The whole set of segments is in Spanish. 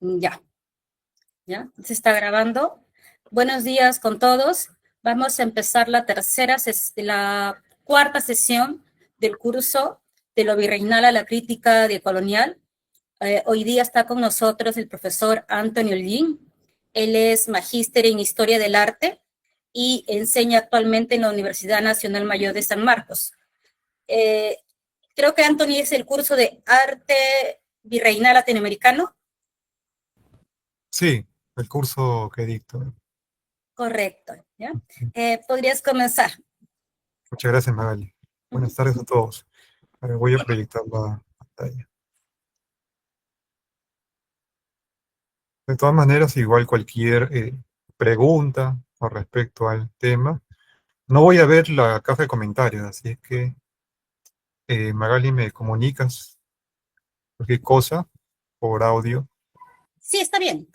Ya, ya, se está grabando. Buenos días con todos. Vamos a empezar la cuarta sesión del curso de lo virreinal a la crítica de colonial. Hoy día está con nosotros el profesor Antonio Lin. Él es magíster en Historia del Arte y enseña actualmente en la Universidad Nacional Mayor de San Marcos. Creo que Anthony es el curso de Arte Virreinal Latinoamericano. Sí, el curso que dicto. Correcto, ¿ya? Podrías comenzar. Muchas gracias, Magali. Buenas tardes a todos. Ahora voy a proyectar la pantalla. De todas maneras, igual cualquier pregunta con respecto al tema, no voy a ver la caja de comentarios, así es que Magali, me comunicas cualquier cosa por audio. Sí, está bien.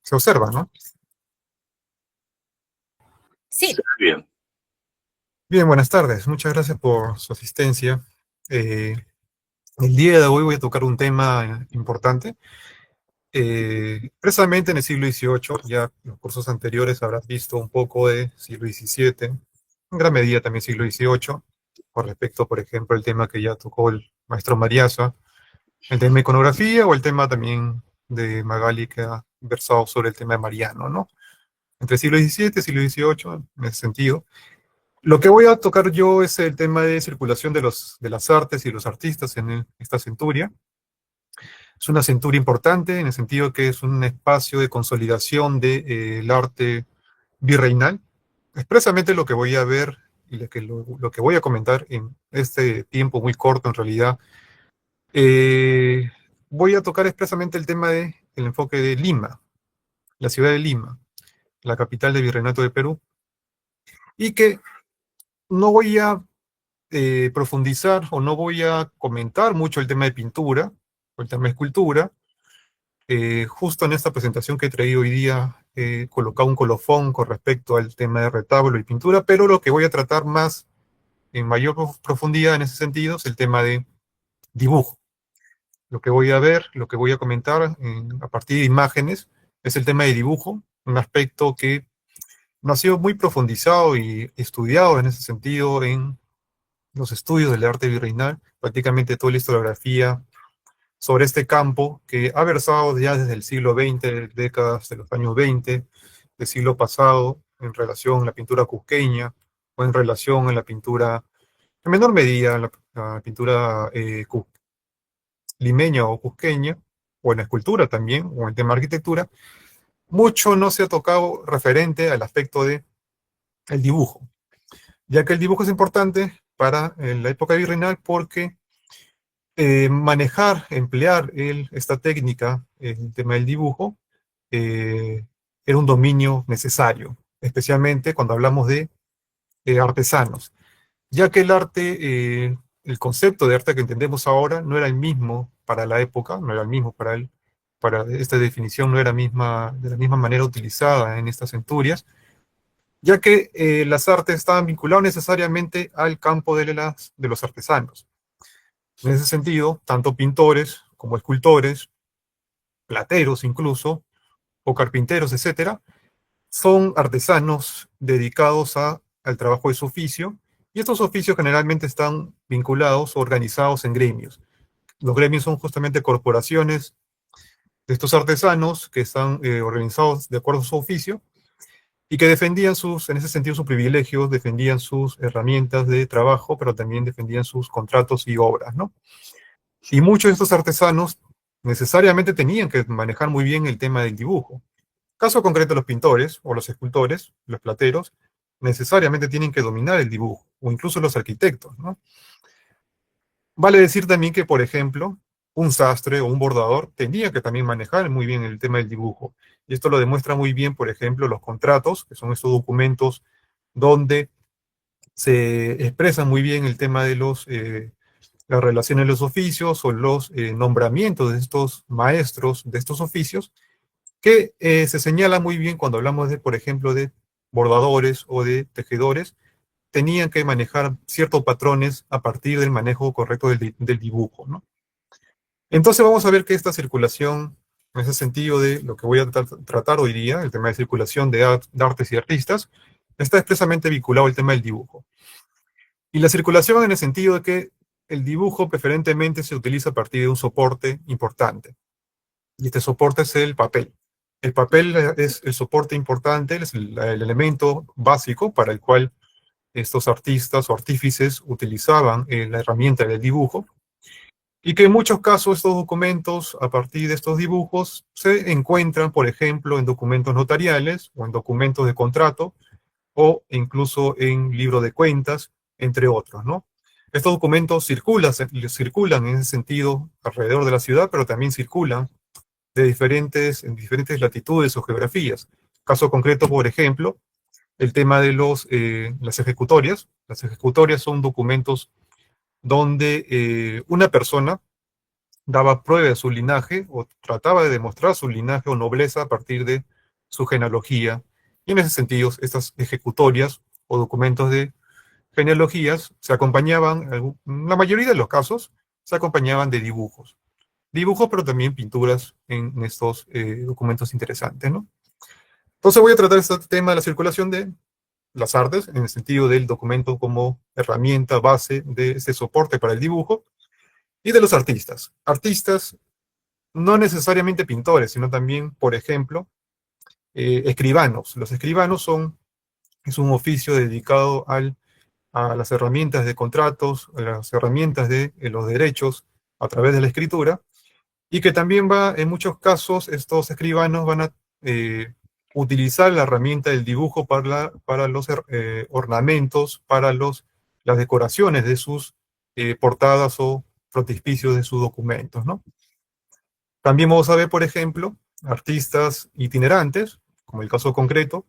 Se observa, ¿no? Sí. Bien. Bien, buenas tardes. Muchas gracias por su asistencia. El día de hoy voy a tocar un tema importante. Precisamente en el siglo XVIII, ya en los cursos anteriores habrás visto un poco de siglo XVII, en gran medida también siglo XVIII, con respecto, por ejemplo, al tema que ya tocó el maestro Mariaza, el tema de iconografía, o el tema también de Magali, que ha versado sobre el tema de Mariano, ¿no? Entre siglo XVII y siglo XVIII, en ese sentido. Lo que voy a tocar yo es el tema de circulación de las artes y los artistas en esta centuria. Es una centuria importante en el sentido que es un espacio de consolidación del arte virreinal. Expresamente lo que voy a ver y lo que voy a comentar en este tiempo muy corto en realidad, voy a tocar expresamente el tema del enfoque de Lima, la ciudad de Lima, la capital del Virreinato de Perú, y que no voy a profundizar o no voy a comentar mucho el tema de pintura o el tema de escultura. Justo en esta presentación que he traído hoy día he colocado un colofón con respecto al tema de retablo y pintura, pero lo que voy a tratar más en mayor profundidad en ese sentido es el tema de dibujo. Lo que voy a ver, lo que voy a comentar a partir de imágenes es el tema de dibujo, un aspecto que no ha sido muy profundizado y estudiado en ese sentido en los estudios del arte virreinal. Prácticamente toda la historiografía sobre este campo que ha versado ya desde el siglo XX, décadas de los años 20 del siglo pasado, en relación a la pintura cusqueña, o en relación a la pintura, en menor medida, la pintura limeña o cusqueña, o en la escultura también, o en el tema de arquitectura. Mucho no se ha tocado referente al aspecto del dibujo, ya que el dibujo es importante para la época virreinal porque manejar, emplear esta técnica, el tema del dibujo, era un dominio necesario, especialmente cuando hablamos de artesanos, ya que el arte, el concepto de arte que entendemos ahora no era el mismo para la época, no era el mismo para esta definición, no era de la misma manera utilizada en estas centurias, ya que las artes estaban vinculadas necesariamente al campo de los artesanos. En ese sentido, tanto pintores como escultores, plateros incluso, o carpinteros, etcétera, son artesanos dedicados al trabajo de su oficio, y estos oficios generalmente están vinculados o organizados en gremios. Los gremios son justamente corporaciones de estos artesanos que están organizados de acuerdo a su oficio y que defendían en ese sentido, sus privilegios, defendían sus herramientas de trabajo, pero también defendían sus contratos y obras, ¿no? Y muchos de estos artesanos necesariamente tenían que manejar muy bien el tema del dibujo. Caso concreto, los pintores o los escultores, los plateros, necesariamente tienen que dominar el dibujo, o incluso los arquitectos, ¿no? Vale decir también que, por ejemplo, un sastre o un bordador tenía que también manejar muy bien el tema del dibujo. Y esto lo demuestra muy bien, por ejemplo, los contratos, que son estos documentos donde se expresa muy bien el tema de las relaciones de los oficios o los nombramientos de estos maestros de estos oficios, que se señala muy bien cuando hablamos de, por ejemplo, de bordadores o de tejedores, tenían que manejar ciertos patrones a partir del manejo correcto del dibujo, ¿no? Entonces vamos a ver que esta circulación, en ese sentido de lo que voy a tratar hoy día, el tema de circulación de artes y artistas, está expresamente vinculado al tema del dibujo. Y la circulación en el sentido de que el dibujo preferentemente se utiliza a partir de un soporte importante. Y este soporte es el papel. El papel es el soporte importante, es el elemento básico para el cual estos artistas o artífices utilizaban la herramienta del dibujo, y que en muchos casos estos documentos, a partir de estos dibujos, se encuentran, por ejemplo, en documentos notariales o en documentos de contrato o incluso en libro de cuentas, entre otros, ¿no? Estos documentos circulan en ese sentido alrededor de la ciudad, pero también circulan en diferentes latitudes o geografías. Caso concreto, por ejemplo, el tema de las ejecutorias. Las ejecutorias son documentos donde una persona daba prueba de su linaje o trataba de demostrar su linaje o nobleza a partir de su genealogía. Y en ese sentido, estas ejecutorias o documentos de genealogías se acompañaban, en la mayoría de los casos, se acompañaban de dibujos. Dibujos, pero también pinturas en estos documentos interesantes, ¿no? Entonces voy a tratar este tema de la circulación de las artes, en el sentido del documento como herramienta base de este soporte para el dibujo, y de los artistas. Artistas, no necesariamente pintores, sino también, por ejemplo, escribanos. Los escribanos es un oficio dedicado a las herramientas de contratos, a las herramientas de los derechos a través de la escritura, y que también en muchos casos, estos escribanos van a utilizar la herramienta del dibujo para los ornamentos, para las decoraciones de sus portadas o frontispicios de sus documentos, ¿no? También vamos a ver, por ejemplo, artistas itinerantes, como el caso concreto,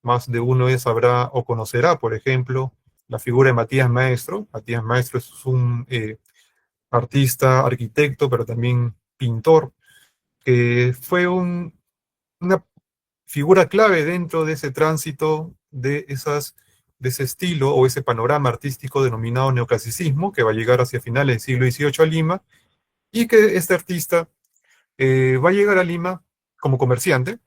más de uno sabrá o conocerá, por ejemplo, la figura de Matías Maestro. Matías Maestro es un artista, arquitecto, pero también pintor, que fue una figura clave dentro de ese tránsito de ese estilo o ese panorama artístico denominado neoclasicismo, que va a llegar hacia finales del siglo XVIII a Lima, y que este artista va a llegar a Lima como comerciante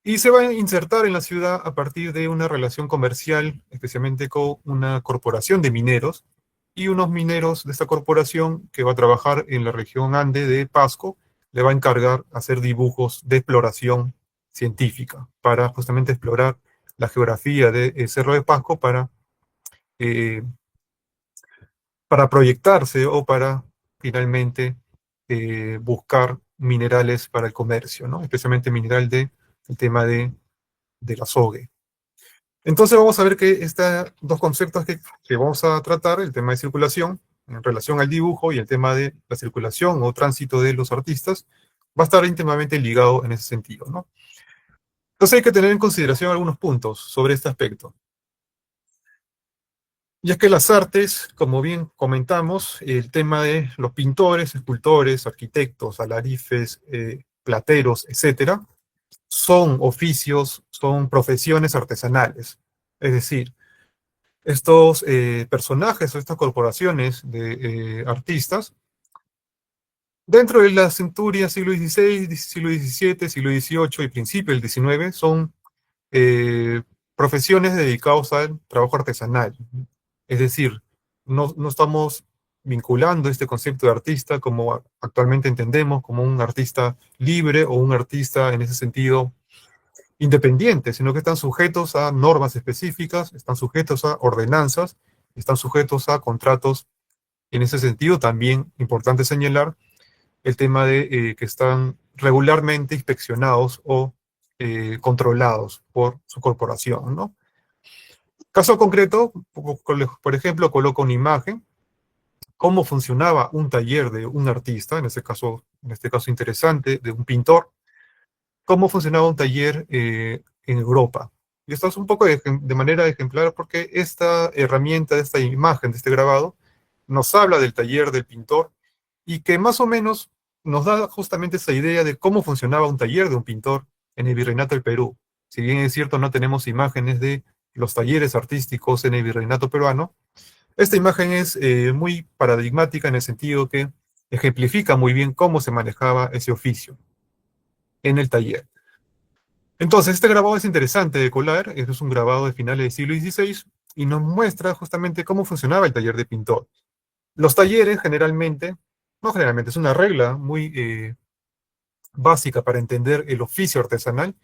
y se va a insertar en la ciudad a partir de una relación comercial, especialmente con una corporación de mineros, y unos mineros de esta corporación que va a trabajar en la región Ande de Pasco, le va a encargar hacer dibujos de exploración científica para justamente explorar la geografía del Cerro de Pasco eh, para proyectarse o para finalmente buscar minerales para el comercio, ¿no? Especialmente el tema del azogue. Entonces vamos a ver que estos dos conceptos que vamos a tratar, el tema de circulación en relación al dibujo y el tema de la circulación o tránsito de los artistas, va a estar íntimamente ligado en ese sentido, ¿no? Entonces hay que tener en consideración algunos puntos sobre este aspecto. Y es que las artes, como bien comentamos, el tema de los pintores, escultores, arquitectos, alarifes, plateros, etcétera, son oficios, son profesiones artesanales. Es decir, estos personajes o estas corporaciones de artistas, dentro de la centuria siglo XVI, siglo XVII, siglo XVIII y principio del XIX, son eh, profesiones dedicadas al trabajo artesanal. Es decir, no estamos vinculando este concepto de artista como actualmente entendemos, como un artista libre o un artista en ese sentido independiente, sino que están sujetos a normas específicas, están sujetos a ordenanzas, están sujetos a contratos. En ese sentido, también importante señalar el tema de que están regularmente inspeccionados o controlados por su corporación, ¿no? Caso concreto, por ejemplo, coloco una imagen, cómo funcionaba un taller de un artista, en este caso interesante, de un pintor, cómo funcionaba un taller en Europa. Y esto es un poco de manera ejemplar porque esta herramienta, de esta imagen, de este grabado, nos habla del taller del pintor y que más o menos nos da justamente esa idea de cómo funcionaba un taller de un pintor en el Virreinato del Perú. Si bien es cierto, no tenemos imágenes de los talleres artísticos en el Virreinato peruano, esta imagen es muy paradigmática en el sentido que ejemplifica muy bien cómo se manejaba ese oficio en el taller. Entonces, este grabado es interesante de colar, es un grabado de finales del siglo XVI y nos muestra justamente cómo funcionaba el taller de pintor. Los talleres generalmente, no generalmente, es una regla muy básica para entender el oficio artesanal,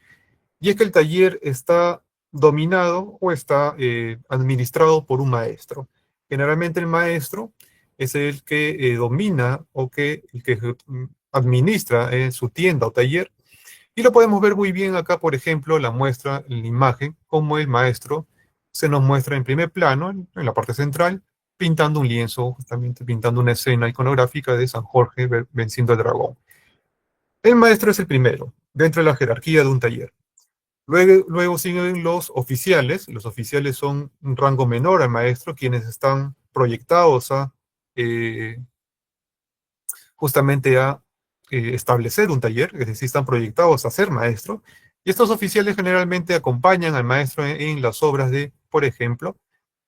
y es que el taller está dominado o está administrado por un maestro. Generalmente el maestro es el que domina o el que administra su tienda o taller, y lo podemos ver muy bien acá, por ejemplo, la muestra en la imagen, como el maestro se nos muestra en primer plano, en la parte central, pintando un lienzo, justamente pintando una escena iconográfica de San Jorge venciendo al dragón. El maestro es el primero, dentro de la jerarquía de un taller. Luego siguen los oficiales son un rango menor al maestro, quienes están proyectados a eh, justamente a establecer un taller, es decir, están proyectados a ser maestro, y estos oficiales generalmente acompañan al maestro en las obras de, por ejemplo,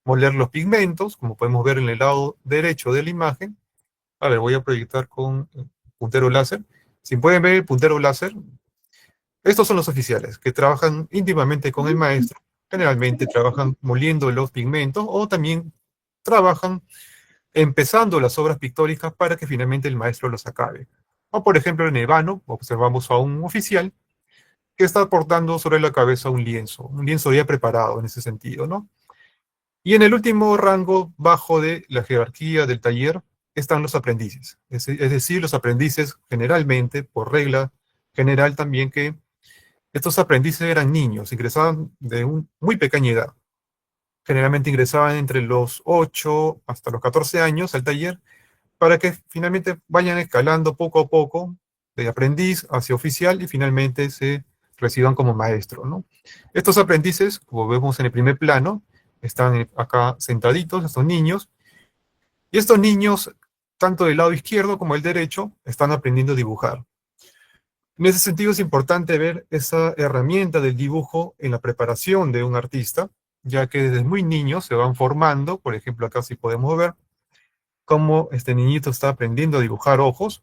moler los pigmentos, como podemos ver en el lado derecho de la imagen. A ver, voy a proyectar con puntero láser. Si pueden ver el puntero láser, estos son los oficiales que trabajan íntimamente con el maestro, generalmente trabajan moliendo los pigmentos o también trabajan empezando las obras pictóricas para que finalmente el maestro los acabe. O por ejemplo en Evano observamos a un oficial que está portando sobre la cabeza un lienzo ya preparado en ese sentido, ¿no? Y en el último rango bajo de la jerarquía del taller están los aprendices, es decir, los aprendices generalmente, por regla general también, que estos aprendices eran niños, ingresaban de muy pequeña edad. Generalmente ingresaban entre los 8 hasta los 14 años al taller para que finalmente vayan escalando poco a poco de aprendiz hacia oficial y finalmente se reciban como maestro, ¿no? Estos aprendices, como vemos en el primer plano, están acá sentaditos, estos niños, y estos niños, tanto del lado izquierdo como el derecho, están aprendiendo a dibujar. En ese sentido es importante ver esa herramienta del dibujo en la preparación de un artista, ya que desde muy niños se van formando, por ejemplo acá sí podemos ver cómo este niñito está aprendiendo a dibujar ojos,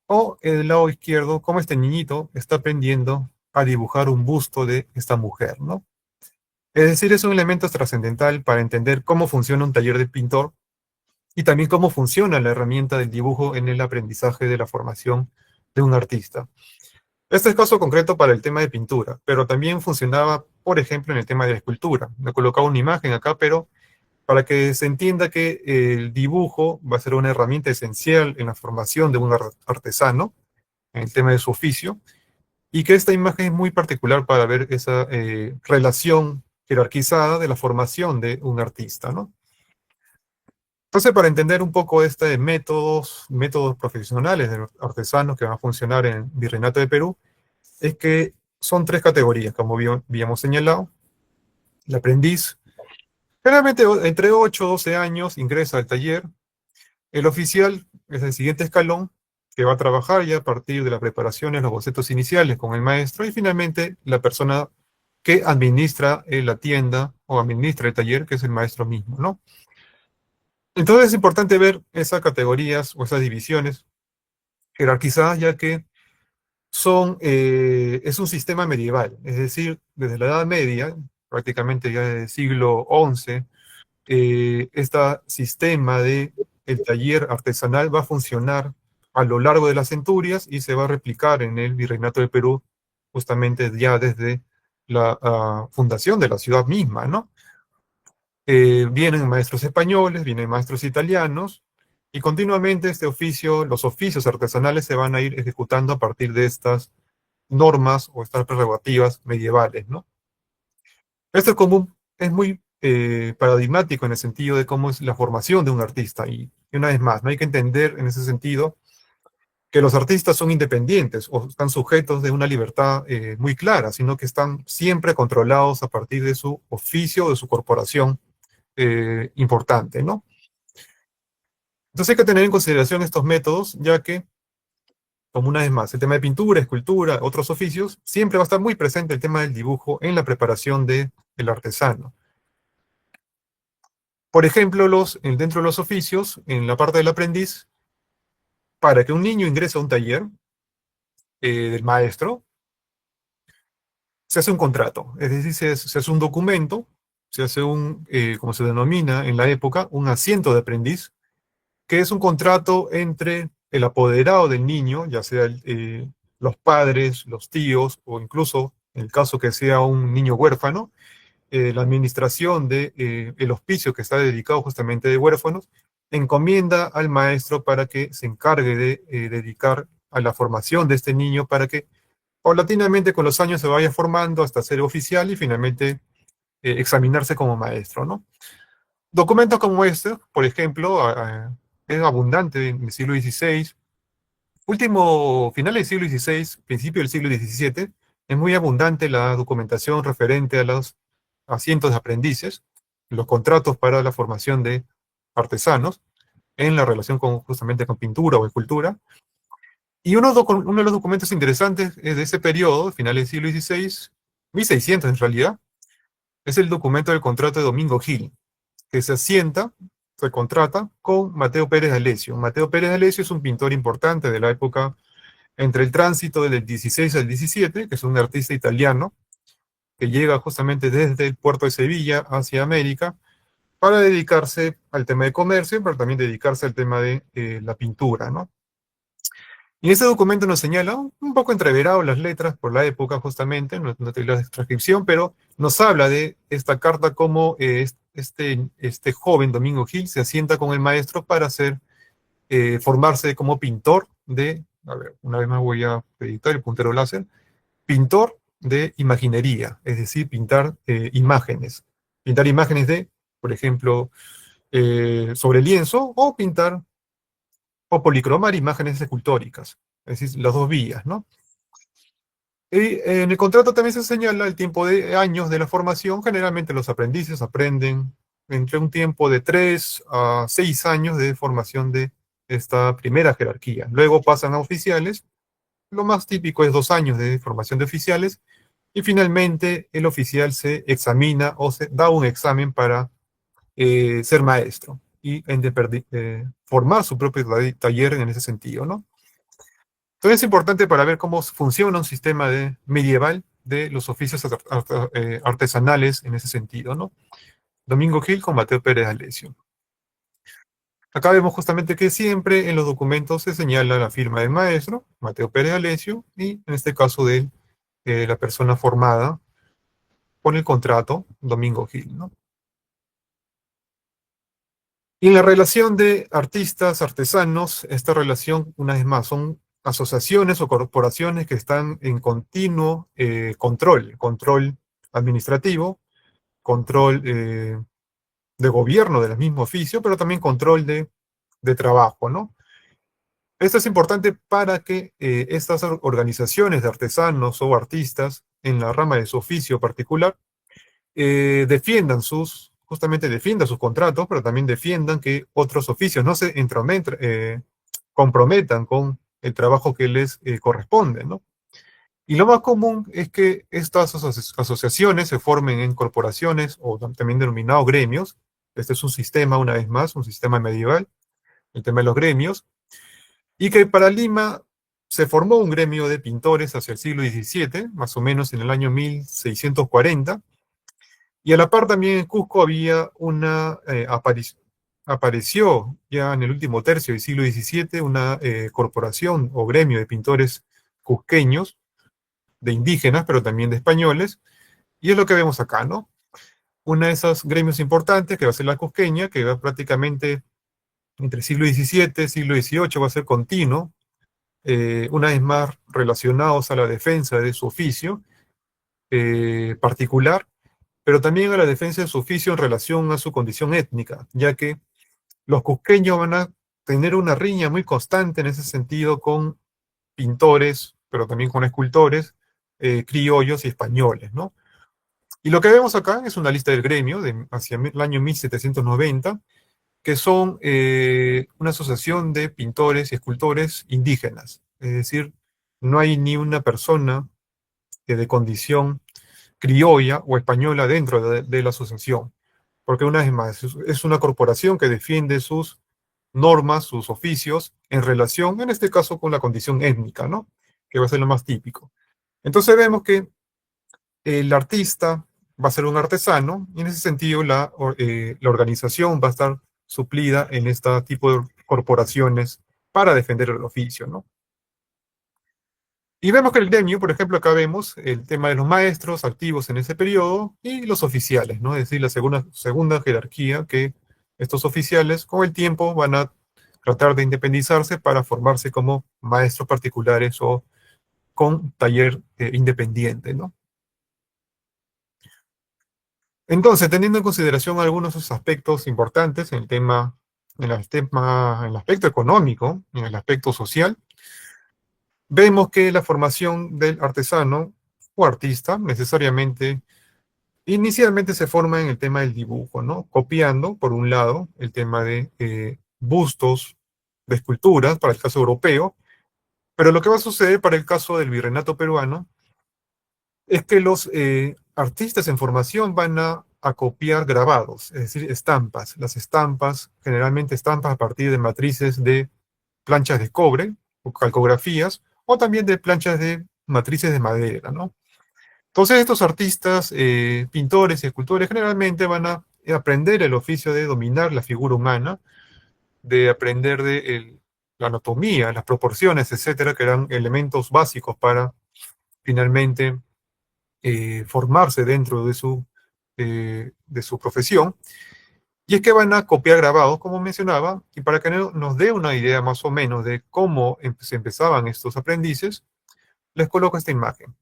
o en el lado izquierdo, cómo este niñito está aprendiendo a dibujar un busto de esta mujer, ¿no? Es decir, es un elemento trascendental para entender cómo funciona un taller de pintor y también cómo funciona la herramienta del dibujo en el aprendizaje de la formación de un artista. Este es caso concreto para el tema de pintura, pero también funcionaba, por ejemplo, en el tema de la escultura. Me he colocado una imagen acá, pero para que se entienda que el dibujo va a ser una herramienta esencial en la formación de un artesano, en el tema de su oficio, y que esta imagen es muy particular para ver esa relación jerarquizada de la formación de un artista, ¿no? Entonces, para entender un poco este métodos profesionales de los artesanos que van a funcionar en Virreinato de Perú, es que son tres categorías, como habíamos señalado. El aprendiz, generalmente entre 8 o 12 años, ingresa al taller. El oficial es el siguiente escalón, que va a trabajar ya a partir de las preparaciones, los bocetos iniciales con el maestro, y finalmente la persona que administra la tienda o administra el taller, que es el maestro mismo, ¿no? Entonces es importante ver esas categorías o esas divisiones jerarquizadas, ya que es un sistema medieval, es decir, desde la Edad Media, prácticamente ya desde el siglo XI, este sistema de el taller artesanal va a funcionar a lo largo de las centurias y se va a replicar en el Virreinato del Perú justamente ya desde la fundación de la ciudad misma, ¿no? Vienen maestros españoles, vienen maestros italianos, y continuamente los oficios artesanales se van a ir ejecutando a partir de estas normas o estas prerrogativas medievales, ¿no? Esto es muy paradigmático en el sentido de cómo es la formación de un artista. Y una vez más, no hay que entender en ese sentido que los artistas son independientes o están sujetos de una libertad muy clara, sino que están siempre controlados a partir de su oficio o de su corporación importante, ¿no? Entonces hay que tener en consideración estos métodos, ya que como una vez más, el tema de pintura, escultura, otros oficios, siempre va a estar muy presente el tema del dibujo en la preparación del artesano. Por ejemplo, dentro de los oficios, en la parte del aprendiz, para que un niño ingrese a un taller del maestro, se hace un contrato, es decir, se hace un documento, se hace como se denomina en la época, un asiento de aprendiz, que es un contrato entre el apoderado del niño, ya sea los padres, los tíos, o incluso, en el caso que sea un niño huérfano, la administración del hospicio que está dedicado justamente de huérfanos, encomienda al maestro para que se encargue de dedicar a la formación de este niño para que paulatinamente con los años se vaya formando hasta ser oficial y finalmente examinarse como maestro, ¿no? Documentos como este, por ejemplo, es abundante en el siglo XVI, finales del siglo XVI, principio del siglo XVII, es muy abundante la documentación referente a los asientos de aprendices, los contratos para la formación de artesanos, en la relación justamente con pintura o escultura. Y uno de los documentos interesantes de ese periodo, finales del siglo XVI, 1600 en realidad, es el documento del contrato de Domingo Gil, que se contrata con Mateo Pérez de Alessio. Mateo Pérez de Alessio es un pintor importante de la época entre el tránsito del 16 al 17, que es un artista italiano, que llega justamente desde el puerto de Sevilla hacia América, para dedicarse al tema de comercio, pero también dedicarse al tema de la pintura, ¿no? Y ese documento nos señala, un poco entreverado las letras por la época justamente, no tiene la transcripción, pero nos habla de esta carta como este joven Domingo Gil se asienta con el maestro para formarse como pintor a ver, una vez más voy a editar el puntero láser, pintor de imaginería, es decir, pintar imágenes de, por ejemplo, sobre lienzo o policromar imágenes escultóricas, es decir, las dos vías, ¿no? Y en el contrato también se señala el tiempo de años de la formación. Generalmente los aprendices aprenden entre un tiempo de 3 a 6 años de formación de esta primera jerarquía. Luego pasan a oficiales. Lo más típico es 2 años de formación de oficiales. Y finalmente el oficial se examina o se da un examen para ser maestro y formar su propio taller en ese sentido, ¿no? Entonces es importante para ver cómo funciona un sistema medieval de los oficios artesanales en ese sentido, ¿no? Domingo Gil con Mateo Pérez Alessio. Acá vemos justamente que siempre en los documentos se señala la firma del maestro, Mateo Pérez Alessio, y en este caso de la persona formada con el contrato, Domingo Gil, ¿no? Y en la relación de artistas, artesanos, esta relación, una vez más, son asociaciones o corporaciones que están en continuo control administrativo, control de gobierno del mismo oficio, pero también control de trabajo, ¿no? Esto es importante para que estas organizaciones de artesanos o artistas en la rama de su oficio particular justamente defiendan sus contratos, pero también defiendan que otros oficios no se comprometan con el trabajo que les corresponde, ¿no? Y lo más común es que estas asociaciones se formen en corporaciones o también denominados gremios. Este es un sistema, una vez más, un sistema medieval, el tema de los gremios, y que para Lima se formó un gremio de pintores hacia el siglo XVII, más o menos en el año 1640, y a la par también en Cusco había apareció ya en el último tercio del siglo XVII una corporación o gremio de pintores cusqueños, de indígenas, pero también de españoles, y es lo que vemos acá, ¿no? Una de esos gremios importantes, que va a ser la cusqueña, que va prácticamente entre siglo XVII, siglo XVIII, va a ser continuo, una vez más relacionados a la defensa de su oficio particular, pero también a la defensa de su oficio en relación a su condición étnica, ya que los cusqueños van a tener una riña muy constante en ese sentido con pintores, pero también con escultores, criollos y españoles, ¿no? Y lo que vemos acá es una lista del gremio hacia el año 1790, que son una asociación de pintores y escultores indígenas. Es decir, no hay ni una persona de condición criolla o española dentro de la asociación, porque una vez más, es una corporación que defiende sus normas, sus oficios, en relación, en este caso, con la condición étnica, ¿no? Que va a ser lo más típico. Entonces vemos que el artista va a ser un artesano, y en ese sentido la organización va a estar suplida en este tipo de corporaciones para defender el oficio, ¿no? Y vemos que el gremio, por ejemplo, acá vemos el tema de los maestros activos en ese periodo y los oficiales, ¿no? Es decir, la segunda jerarquía que estos oficiales con el tiempo van a tratar de independizarse para formarse como maestros particulares o con taller independiente, ¿no? Entonces, teniendo en consideración algunos de esos aspectos importantes en en el aspecto económico, en el aspecto social, vemos que la formación del artesano o artista necesariamente, inicialmente se forma en el tema del dibujo, ¿no? Copiando, por un lado, el tema de bustos, de esculturas, para el caso europeo, pero lo que va a suceder para el caso del virreinato peruano es que los artistas en formación van a copiar grabados, es decir, estampas. Las estampas, generalmente estampas a partir de matrices de planchas de cobre o calcografías, o también de planchas de matrices de madera, ¿no? Entonces estos artistas, pintores y escultores generalmente van a aprender el oficio de dominar la figura humana, de aprender la anatomía, las proporciones, etcétera, que eran elementos básicos para finalmente formarse dentro de su profesión. Y es que van a copiar grabados, como mencionaba, y para que nos dé una idea más o menos de cómo se empezaban estos aprendices, les coloco esta imagen.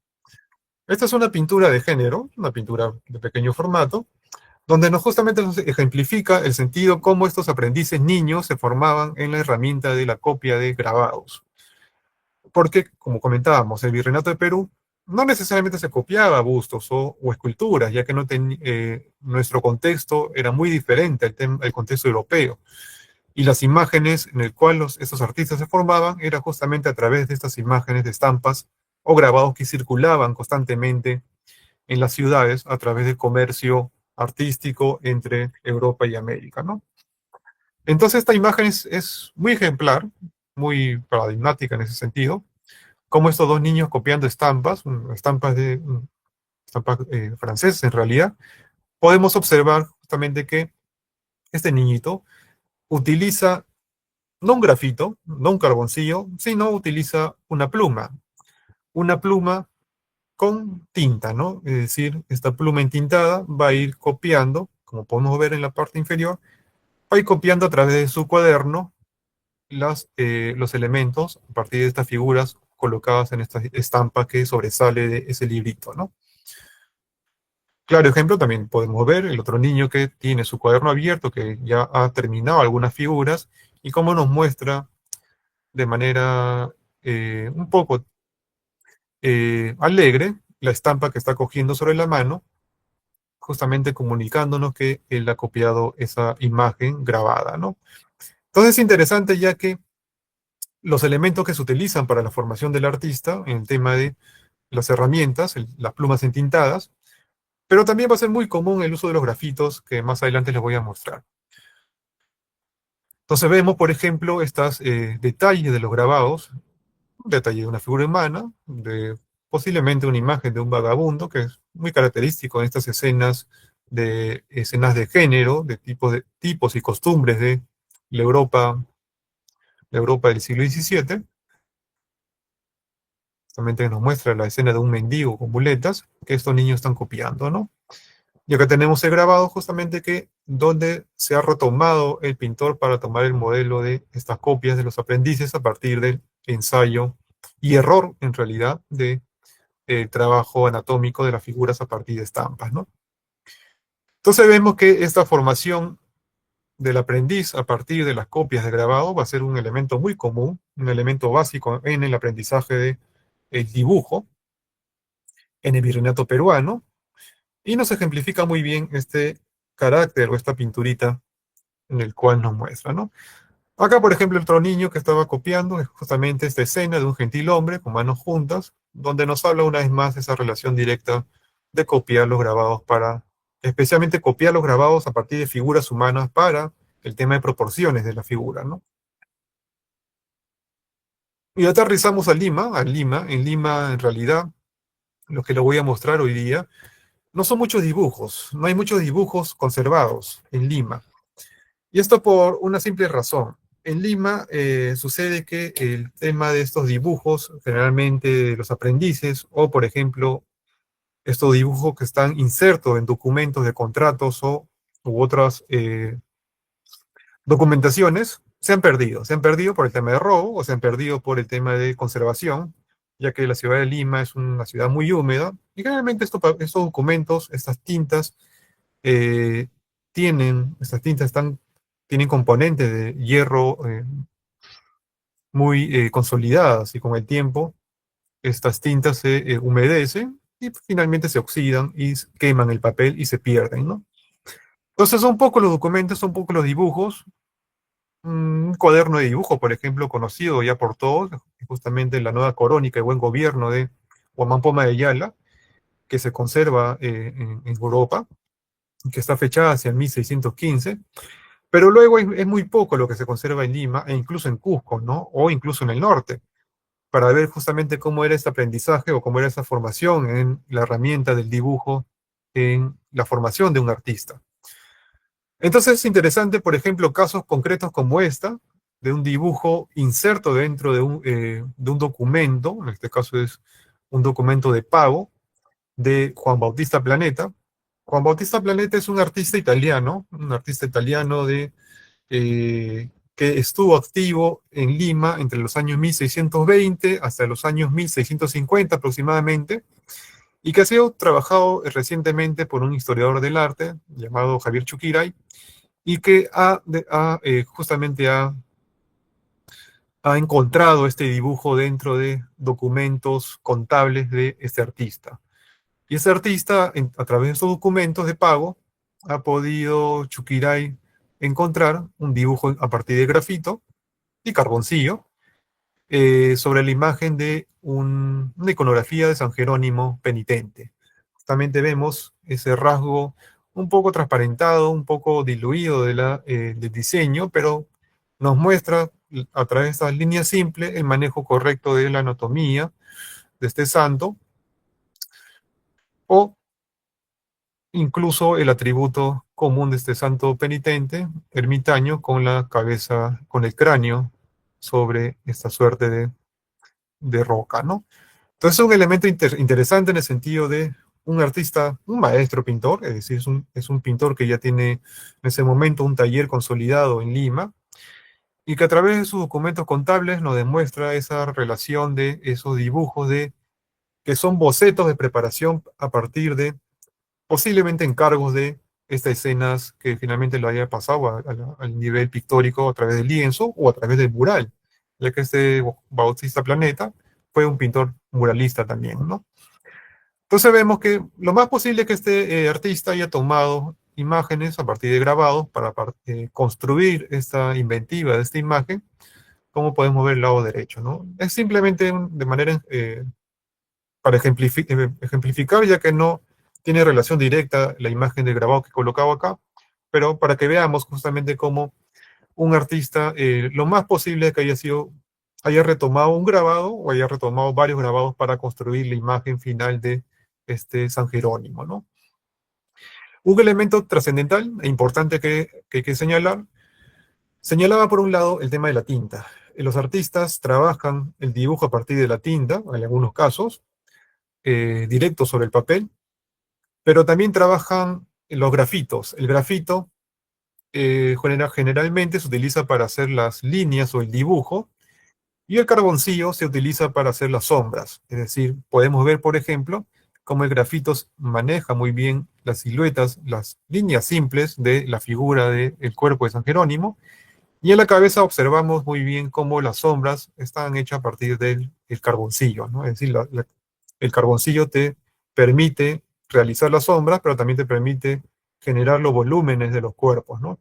Esta es una pintura de género, una pintura de pequeño formato, donde justamente nos ejemplifica el sentido cómo estos aprendices niños se formaban en la herramienta de la copia de grabados. Porque, como comentábamos, el Virreinato de Perú no necesariamente se copiaba bustos o esculturas, ya que nuestro contexto era muy diferente al contexto europeo. Y las imágenes en el cual estos artistas se formaban era justamente a través de estas imágenes de estampas o grabados que circulaban constantemente en las ciudades a través del comercio artístico entre Europa y América, ¿no? Entonces esta imagen es muy ejemplar, muy paradigmática en ese sentido, como estos dos niños copiando estampas, estampas francesas en realidad, podemos observar justamente que este niñito utiliza no un grafito, no un carboncillo, sino utiliza una pluma con tinta, ¿no? Es decir, esta pluma entintada va a ir copiando, como podemos ver en la parte inferior, va a ir copiando a través de su cuaderno los elementos a partir de estas figuras colocadas en esta estampa que sobresale de ese librito, ¿no? Claro ejemplo, también podemos ver el otro niño que tiene su cuaderno abierto, que ya ha terminado algunas figuras, y cómo nos muestra de manera un poco alegre la estampa que está cogiendo sobre la mano, justamente comunicándonos que él ha copiado esa imagen grabada, ¿no? Entonces es interesante ya que los elementos que se utilizan para la formación del artista en el tema de las herramientas, las plumas entintadas, pero también va a ser muy común el uso de los grafitos que más adelante les voy a mostrar. Entonces vemos, por ejemplo, estos detalles de los grabados, un detalle de una figura humana, de posiblemente una imagen de un vagabundo, que es muy característico en estas escenas de género, de tipos y costumbres de la Europa del siglo XVII. Justamente nos muestra la escena de un mendigo con muletas que estos niños están copiando, ¿no? Y acá tenemos el grabado justamente que donde se ha retomado el pintor para tomar el modelo de estas copias de los aprendices a partir del ensayo y error, en realidad, de trabajo anatómico de las figuras a partir de estampas, ¿no? Entonces vemos que esta formación del aprendiz a partir de las copias de grabado va a ser un elemento muy común, un elemento básico en el aprendizaje del dibujo en el virreinato peruano, y nos ejemplifica muy bien este carácter o esta pinturita en el cual nos muestra, ¿no? Acá, por ejemplo, otro niño que estaba copiando es justamente esta escena de un gentilhombre con manos juntas, donde nos habla una vez más de esa relación directa de copiar los grabados para, especialmente copiar los grabados a partir de figuras humanas para el tema de proporciones de la figura, ¿no? Y aterrizamos a Lima. En Lima, en realidad, lo que le voy a mostrar hoy día, no son muchos dibujos, no hay muchos dibujos conservados en Lima. Y esto por una simple razón. En Lima sucede que el tema de estos dibujos, generalmente de los aprendices, o por ejemplo, estos dibujos que están insertos en documentos de contratos u otras documentaciones, se han perdido por el tema de robo o se han perdido por el tema de conservación, ya que la ciudad de Lima es una ciudad muy húmeda y generalmente estos documentos, estas tintas, eh, tienen componentes de hierro muy consolidadas y con el tiempo estas tintas se humedecen y finalmente se oxidan y queman el papel y se pierden, ¿no? Entonces son pocos los documentos, son pocos los dibujos. Un cuaderno de dibujo, por ejemplo, conocido ya por todos, justamente la Nueva Corónica y Buen Gobierno de Guamán Poma de Ayala, que se conserva en Europa, que está fechada hacia el 1615. Pero luego es muy poco lo que se conserva en Lima e incluso en Cusco, ¿no? O incluso en el norte, para ver justamente cómo era este aprendizaje o cómo era esa formación en la herramienta del dibujo en la formación de un artista. Entonces es interesante, por ejemplo, casos concretos como esta, de un dibujo inserto dentro de un documento, en este caso es un documento de pago, de Juan Bautista Planeta. Juan Bautista Planeta es un artista italiano que estuvo activo en Lima entre los años 1620 hasta los años 1650 aproximadamente, y que ha sido trabajado recientemente por un historiador del arte llamado Javier Chuquiray, y que justamente ha encontrado este dibujo dentro de documentos contables de este artista. Y ese artista, a través de esos documentos de pago, ha podido Chuquiray encontrar un dibujo a partir de grafito y carboncillo sobre la imagen de una iconografía de San Jerónimo penitente. Justamente vemos ese rasgo un poco transparentado, un poco diluido del diseño, pero nos muestra a través de estas líneas simples el manejo correcto de la anatomía de este santo o incluso el atributo común de este santo penitente, ermitaño, con la cabeza, con el cráneo sobre esta suerte de roca, ¿no? Entonces es un elemento interesante en el sentido de un artista, un maestro pintor, es decir, es un pintor que ya tiene en ese momento un taller consolidado en Lima y que a través de sus documentos contables nos demuestra esa relación de esos dibujos que son bocetos de preparación a partir de posiblemente encargos de estas escenas que finalmente lo haya pasado al nivel pictórico a través del lienzo o a través del mural, ya que este Bautista Planeta fue un pintor muralista también, ¿no? Entonces vemos que lo más posible es que este artista haya tomado imágenes a partir de grabados para construir esta inventiva de esta imagen, como podemos ver el lado derecho, ¿no? Es simplemente de manera para ejemplificar, ya que no tiene relación directa la imagen del grabado que he colocado acá, pero para que veamos justamente cómo un artista, lo más posible es que haya retomado un grabado o haya retomado varios grabados para construir la imagen final de este San Jerónimo, ¿no? Un elemento trascendental e importante que hay que señalar, señalaba por un lado el tema de la tinta. Los artistas trabajan el dibujo a partir de la tinta, en algunos casos, directo sobre el papel, pero también trabajan los grafitos. El grafito generalmente se utiliza para hacer las líneas o el dibujo, y el carboncillo se utiliza para hacer las sombras. Es decir, podemos ver, por ejemplo, cómo el grafito maneja muy bien las siluetas, las líneas simples de la figura del cuerpo de San Jerónimo, y en la cabeza observamos muy bien cómo las sombras están hechas a partir del carboncillo, ¿no? Es decir, el carboncillo te permite realizar las sombras, pero también te permite generar los volúmenes de los cuerpos, ¿no?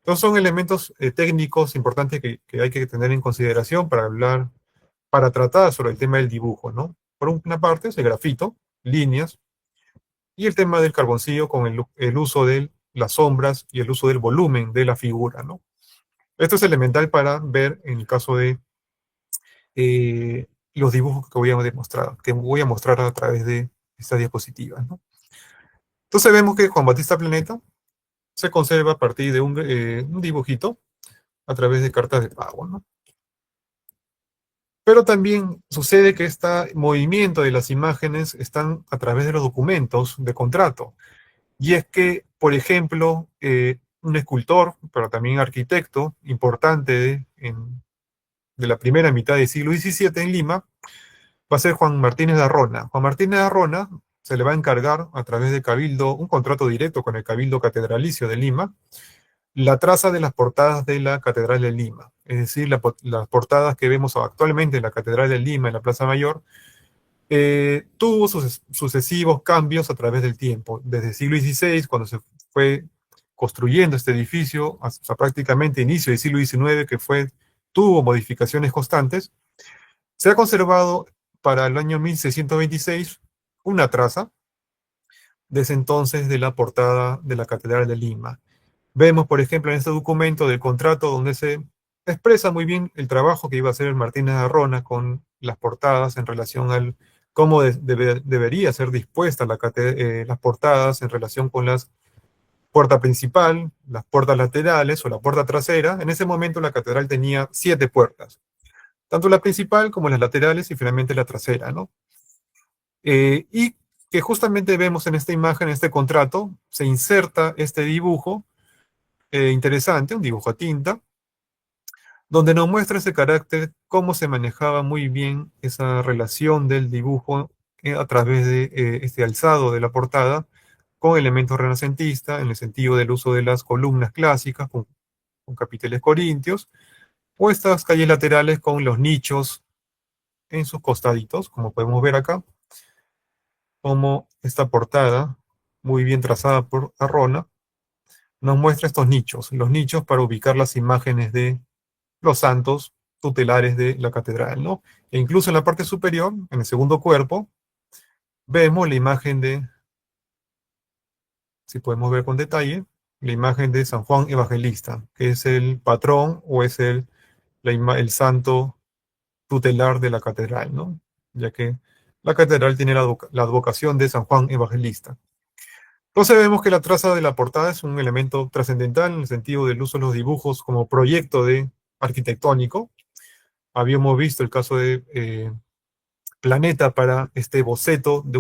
Entonces son elementos técnicos importantes que hay que tener en consideración para hablar, para tratar sobre el tema del dibujo, ¿no? Por una parte es el grafito, líneas, y el tema del carboncillo con el uso de las sombras y el uso del volumen de la figura, ¿no? Esto es elemental para ver en el caso de los dibujos que voy a demostrar, que voy a mostrar a través de estas diapositivas, ¿no? Entonces vemos que Juan Bautista Planeta se conserva a partir de un dibujito a través de cartas de pago, ¿no? Pero también sucede que este movimiento de las imágenes están a través de los documentos de contrato. Y es que, por ejemplo, un escultor, pero también arquitecto importante de la primera mitad del siglo XVII en Lima, va a ser Juan Martínez de Arrona. Juan Martínez de Arrona se le va a encargar a través de Cabildo, un contrato directo con el Cabildo Catedralicio de Lima, la traza de las portadas de la Catedral de Lima. Es decir, las portadas que vemos actualmente en la Catedral de Lima, en la Plaza Mayor, tuvo sucesivos cambios a través del tiempo. Desde el siglo XVI, cuando se fue construyendo este edificio, hasta prácticamente inicio del siglo XIX, tuvo modificaciones constantes, se ha conservado para el año 1626 una traza desde entonces de la portada de la Catedral de Lima. Vemos, por ejemplo, en este documento del contrato donde se expresa muy bien el trabajo que iba a hacer el Martínez de Arrona con las portadas en relación al cómo debería ser dispuesta las portadas en relación con la puerta principal, las puertas laterales o la puerta trasera. En ese momento la catedral tenía 7 puertas, tanto la principal como las laterales y finalmente la trasera, ¿no? Y que justamente vemos en esta imagen, en este contrato, se inserta este dibujo interesante, un dibujo a tinta, donde nos muestra ese carácter, cómo se manejaba muy bien esa relación del dibujo a través de este alzado de la portada con elementos renacentistas, en el sentido del uso de las columnas clásicas con capiteles corintios, o estas calles laterales con los nichos en sus costaditos, como podemos ver acá, como esta portada, muy bien trazada por Arrona, nos muestra estos nichos, los nichos para ubicar las imágenes de los santos tutelares de la catedral, ¿no? E incluso en la parte superior, en el segundo cuerpo, vemos la imagen si podemos ver con detalle, la imagen de San Juan Evangelista, que es el patrón o es el santo tutelar de la catedral, ¿no? Ya que la catedral tiene la advocación de San Juan Evangelista. Entonces vemos que la traza de la portada es un elemento trascendental en el sentido del uso de los dibujos como proyecto arquitectónico. Habíamos visto el caso de Planeta para este boceto de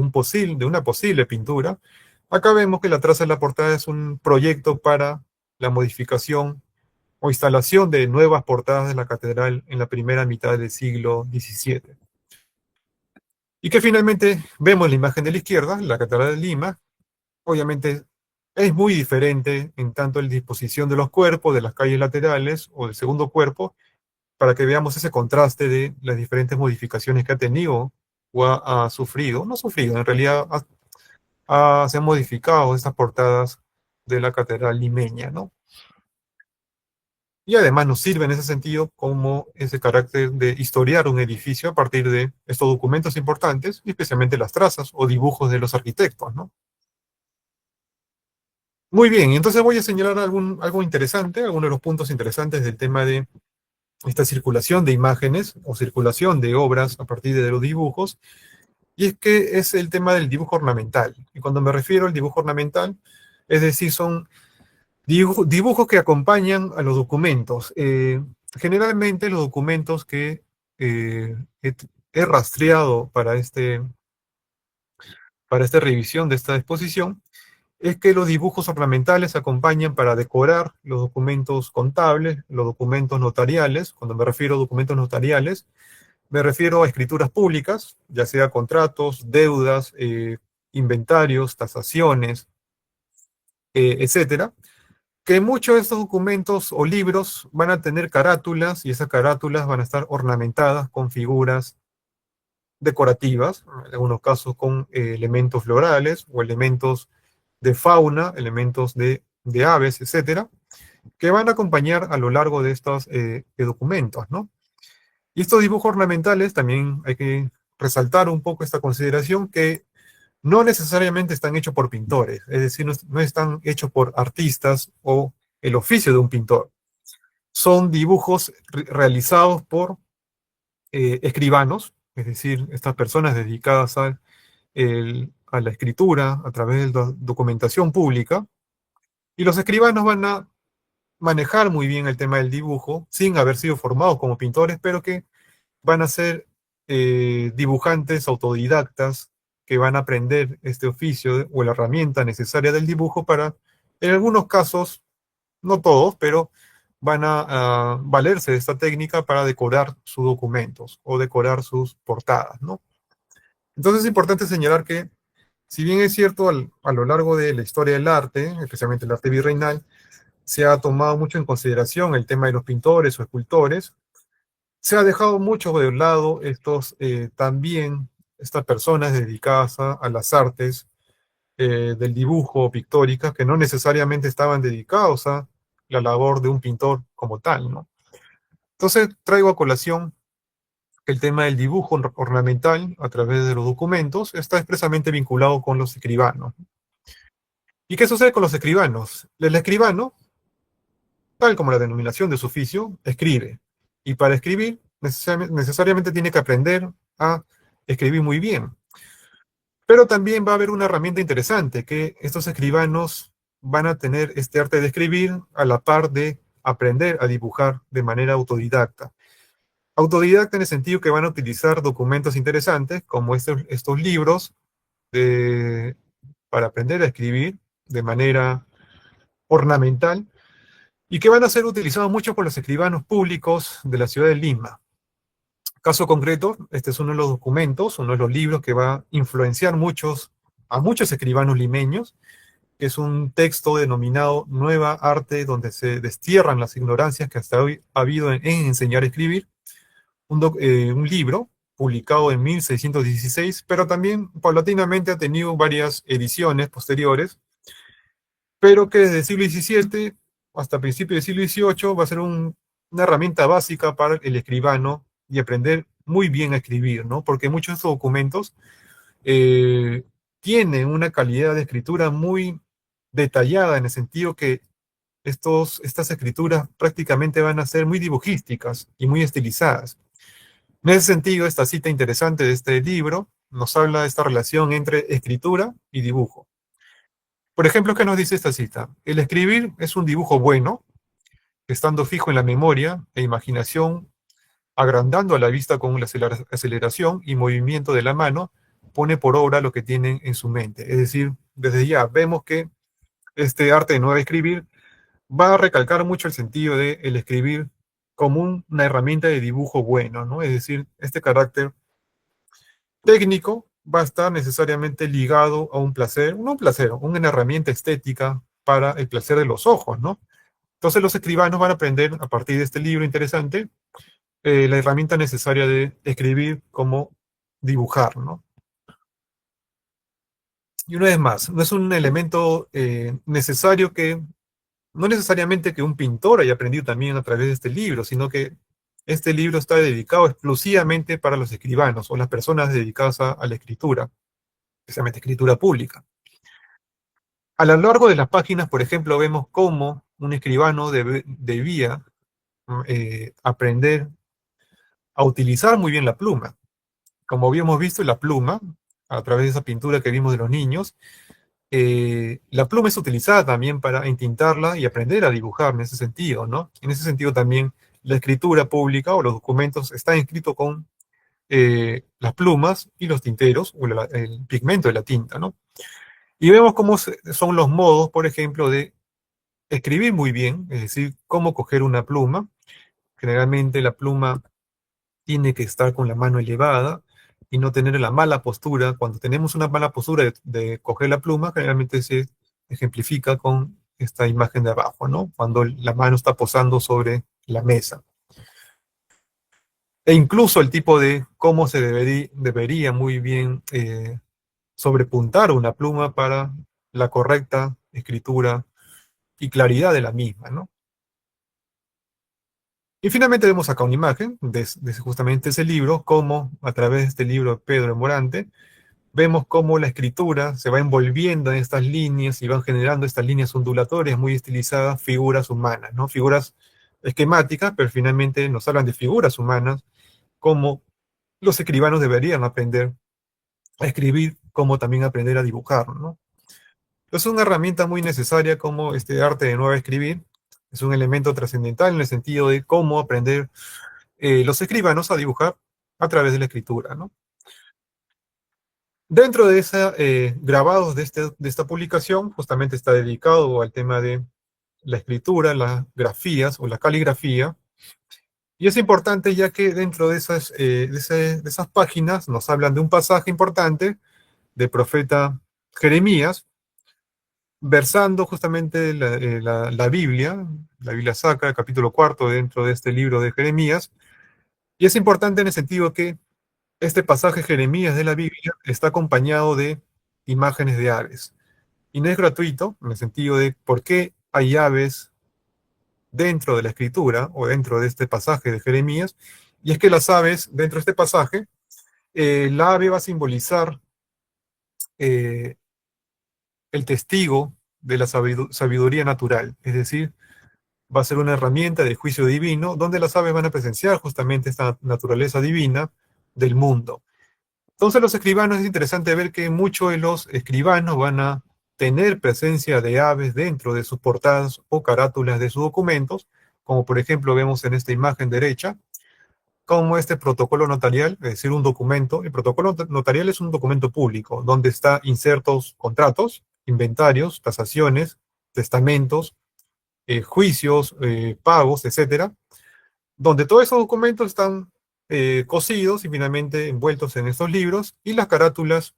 una posible pintura. Acá vemos que la traza de la portada es un proyecto para la modificación o instalación de nuevas portadas de la catedral en la primera mitad del siglo XVII. Y que finalmente vemos la imagen de la izquierda, la Catedral de Lima. Obviamente es muy diferente en tanto la disposición de los cuerpos, de las calles laterales o del segundo cuerpo, para que veamos ese contraste de las diferentes modificaciones que ha tenido o ha sufrido, no sufrido, en realidad se han modificado estas portadas de la catedral limeña, ¿no? Y además nos sirve en ese sentido como ese carácter de historiar un edificio a partir de estos documentos importantes, y especialmente las trazas o dibujos de los arquitectos, ¿no? Muy bien, entonces voy a señalar algo interesante, algunos de los puntos interesantes del tema de esta circulación de imágenes o circulación de obras a partir de los dibujos, y es que es el tema del dibujo ornamental. Y cuando me refiero al dibujo ornamental, es decir, son dibujos que acompañan a los documentos. Generalmente los documentos que he rastreado para esta revisión de esta exposición, es que los dibujos ornamentales acompañan para decorar los documentos contables, los documentos notariales. Cuando me refiero a documentos notariales, me refiero a escrituras públicas, ya sea contratos, deudas, inventarios, tasaciones, etcétera, que muchos de estos documentos o libros van a tener carátulas y esas carátulas van a estar ornamentadas con figuras decorativas, en algunos casos con elementos florales o elementos de fauna, elementos de aves, etcétera. que van a acompañar a lo largo de estos documentos, ¿no? Y estos dibujos ornamentales también hay que resaltar un poco esta consideración que no necesariamente están hechos por pintores, es decir, no están hechos por artistas o el oficio de un pintor. Son dibujos realizados por escribanos, es decir, estas personas dedicadas a la escritura a través de la documentación pública, y los escribanos van a manejar muy bien el tema del dibujo sin haber sido formados como pintores, pero que van a ser dibujantes autodidactas que van a aprender este oficio o la herramienta necesaria del dibujo para, en algunos casos, no todos, pero van a valerse de esta técnica para decorar sus documentos o decorar sus portadas, ¿no? Entonces es importante señalar que, si bien es cierto, a lo largo de la historia del arte, especialmente el arte virreinal, se ha tomado mucho en consideración el tema de los pintores o escultores, se ha dejado mucho de lado también estas personas dedicadas a las artes del dibujo pictóricas, que no necesariamente estaban dedicados a la labor de un pintor como tal, ¿no? Entonces traigo a colación que el tema del dibujo ornamental a través de los documentos está expresamente vinculado con los escribanos. ¿Y qué sucede con los escribanos? El escribano, tal como la denominación de su oficio, escribe. Y para escribir, necesariamente tiene que aprender a escribir muy bien. Pero también va a haber una herramienta interesante, que estos escribanos van a tener este arte de escribir a la par de aprender a dibujar de manera autodidacta. Autodidacta en el sentido que van a utilizar documentos interesantes, como estos libros, para aprender a escribir de manera ornamental, y que van a ser utilizados mucho por los escribanos públicos de la ciudad de Lima. Caso concreto, este es uno de los documentos, uno de los libros que va a influenciar a muchos escribanos limeños, que es un texto denominado Nueva Arte, donde se destierran las ignorancias que hasta hoy ha habido en enseñar a escribir, un libro publicado en 1616, pero también paulatinamente ha tenido varias ediciones posteriores, pero que desde el siglo XVII hasta principios del siglo XVIII va a ser una herramienta básica para el escribano y aprender muy bien a escribir, ¿no? Porque muchos de estos documentos eh, tienen una calidad de escritura muy detallada, en el sentido que estas escrituras prácticamente van a ser muy dibujísticas y muy estilizadas. En ese sentido, esta cita interesante de este libro nos habla de esta relación entre escritura y dibujo. Por ejemplo, ¿qué nos dice esta cita? El escribir es un dibujo bueno, estando fijo en la memoria e imaginación, agrandando a la vista con la aceleración y movimiento de la mano, pone por obra lo que tienen en su mente. Es decir, desde ya vemos que este arte de no escribir va a recalcar mucho el sentido de el escribir como una herramienta de dibujo bueno, ¿no? Es decir, este carácter técnico va a estar necesariamente ligado a un placer, no un placer, una herramienta estética para el placer de los ojos, ¿no? Entonces los escribanos van a aprender a partir de este libro interesante la herramienta necesaria de escribir como dibujar, ¿no? Y una vez más, no es un elemento necesario no necesariamente que un pintor haya aprendido también a través de este libro, sino que este libro está dedicado exclusivamente para los escribanos o las personas dedicadas a la escritura, especialmente escritura pública. A lo largo de las páginas, por ejemplo, vemos cómo un escribano debía aprender a utilizar muy bien la pluma. Como habíamos visto, la pluma, a través de esa pintura que vimos de los niños, la pluma es utilizada también para entintarla y aprender a dibujar en ese sentido, ¿no? En ese sentido también la escritura pública o los documentos están escritos con las plumas y los tinteros o el pigmento de la tinta, ¿no? Y vemos cómo son los modos, por ejemplo, de escribir muy bien, es decir, cómo coger una pluma. Generalmente la pluma tiene que estar con la mano elevada y no tener la mala postura. Cuando tenemos una mala postura de coger la pluma, generalmente se ejemplifica con esta imagen de abajo, ¿no? Cuando la mano está posando sobre la mesa. E incluso el tipo de cómo se debería muy bien sobrepuntar una pluma para la correcta escritura y claridad de la misma, ¿no? Y finalmente vemos acá una imagen de justamente ese libro, cómo a través de este libro de Pedro Morante, vemos cómo la escritura se va envolviendo en estas líneas y van generando estas líneas ondulatorias muy estilizadas, figuras humanas, ¿no? Figuras esquemáticas, pero finalmente nos hablan de figuras humanas, cómo los escribanos deberían aprender a escribir, como también aprender a dibujar, ¿no? Es una herramienta muy necesaria como este arte de nuevo escribir. Es un elemento trascendental en el sentido de cómo aprender los escribanos a dibujar a través de la escritura, ¿no? Dentro de esa, grabados de esta publicación, justamente está dedicado al tema de la escritura, las grafías o la caligrafía. Y es importante ya que dentro de esas páginas nos hablan de un pasaje importante del profeta Jeremías, versando justamente la Biblia Sacra, el capítulo cuarto dentro de este libro de Jeremías. Y es importante en el sentido que este pasaje Jeremías de la Biblia está acompañado de imágenes de aves. Y no es gratuito, en el sentido de por qué hay aves dentro de la escritura o dentro de este pasaje de Jeremías. Y es que las aves, dentro de este pasaje, la ave va a simbolizar eh, el testigo de la sabiduría natural, es decir, va a ser una herramienta de juicio divino, donde las aves van a presenciar justamente esta naturaleza divina del mundo. Entonces los escribanos, es interesante ver que muchos de los escribanos van a tener presencia de aves dentro de sus portadas o carátulas de sus documentos, como por ejemplo vemos en esta imagen derecha, como este protocolo notarial, es decir, un documento. El protocolo notarial es un documento público, donde está insertos contratos, inventarios, tasaciones, testamentos, juicios, pagos, etcétera, donde todos esos documentos están cosidos y finalmente envueltos en estos libros, y las carátulas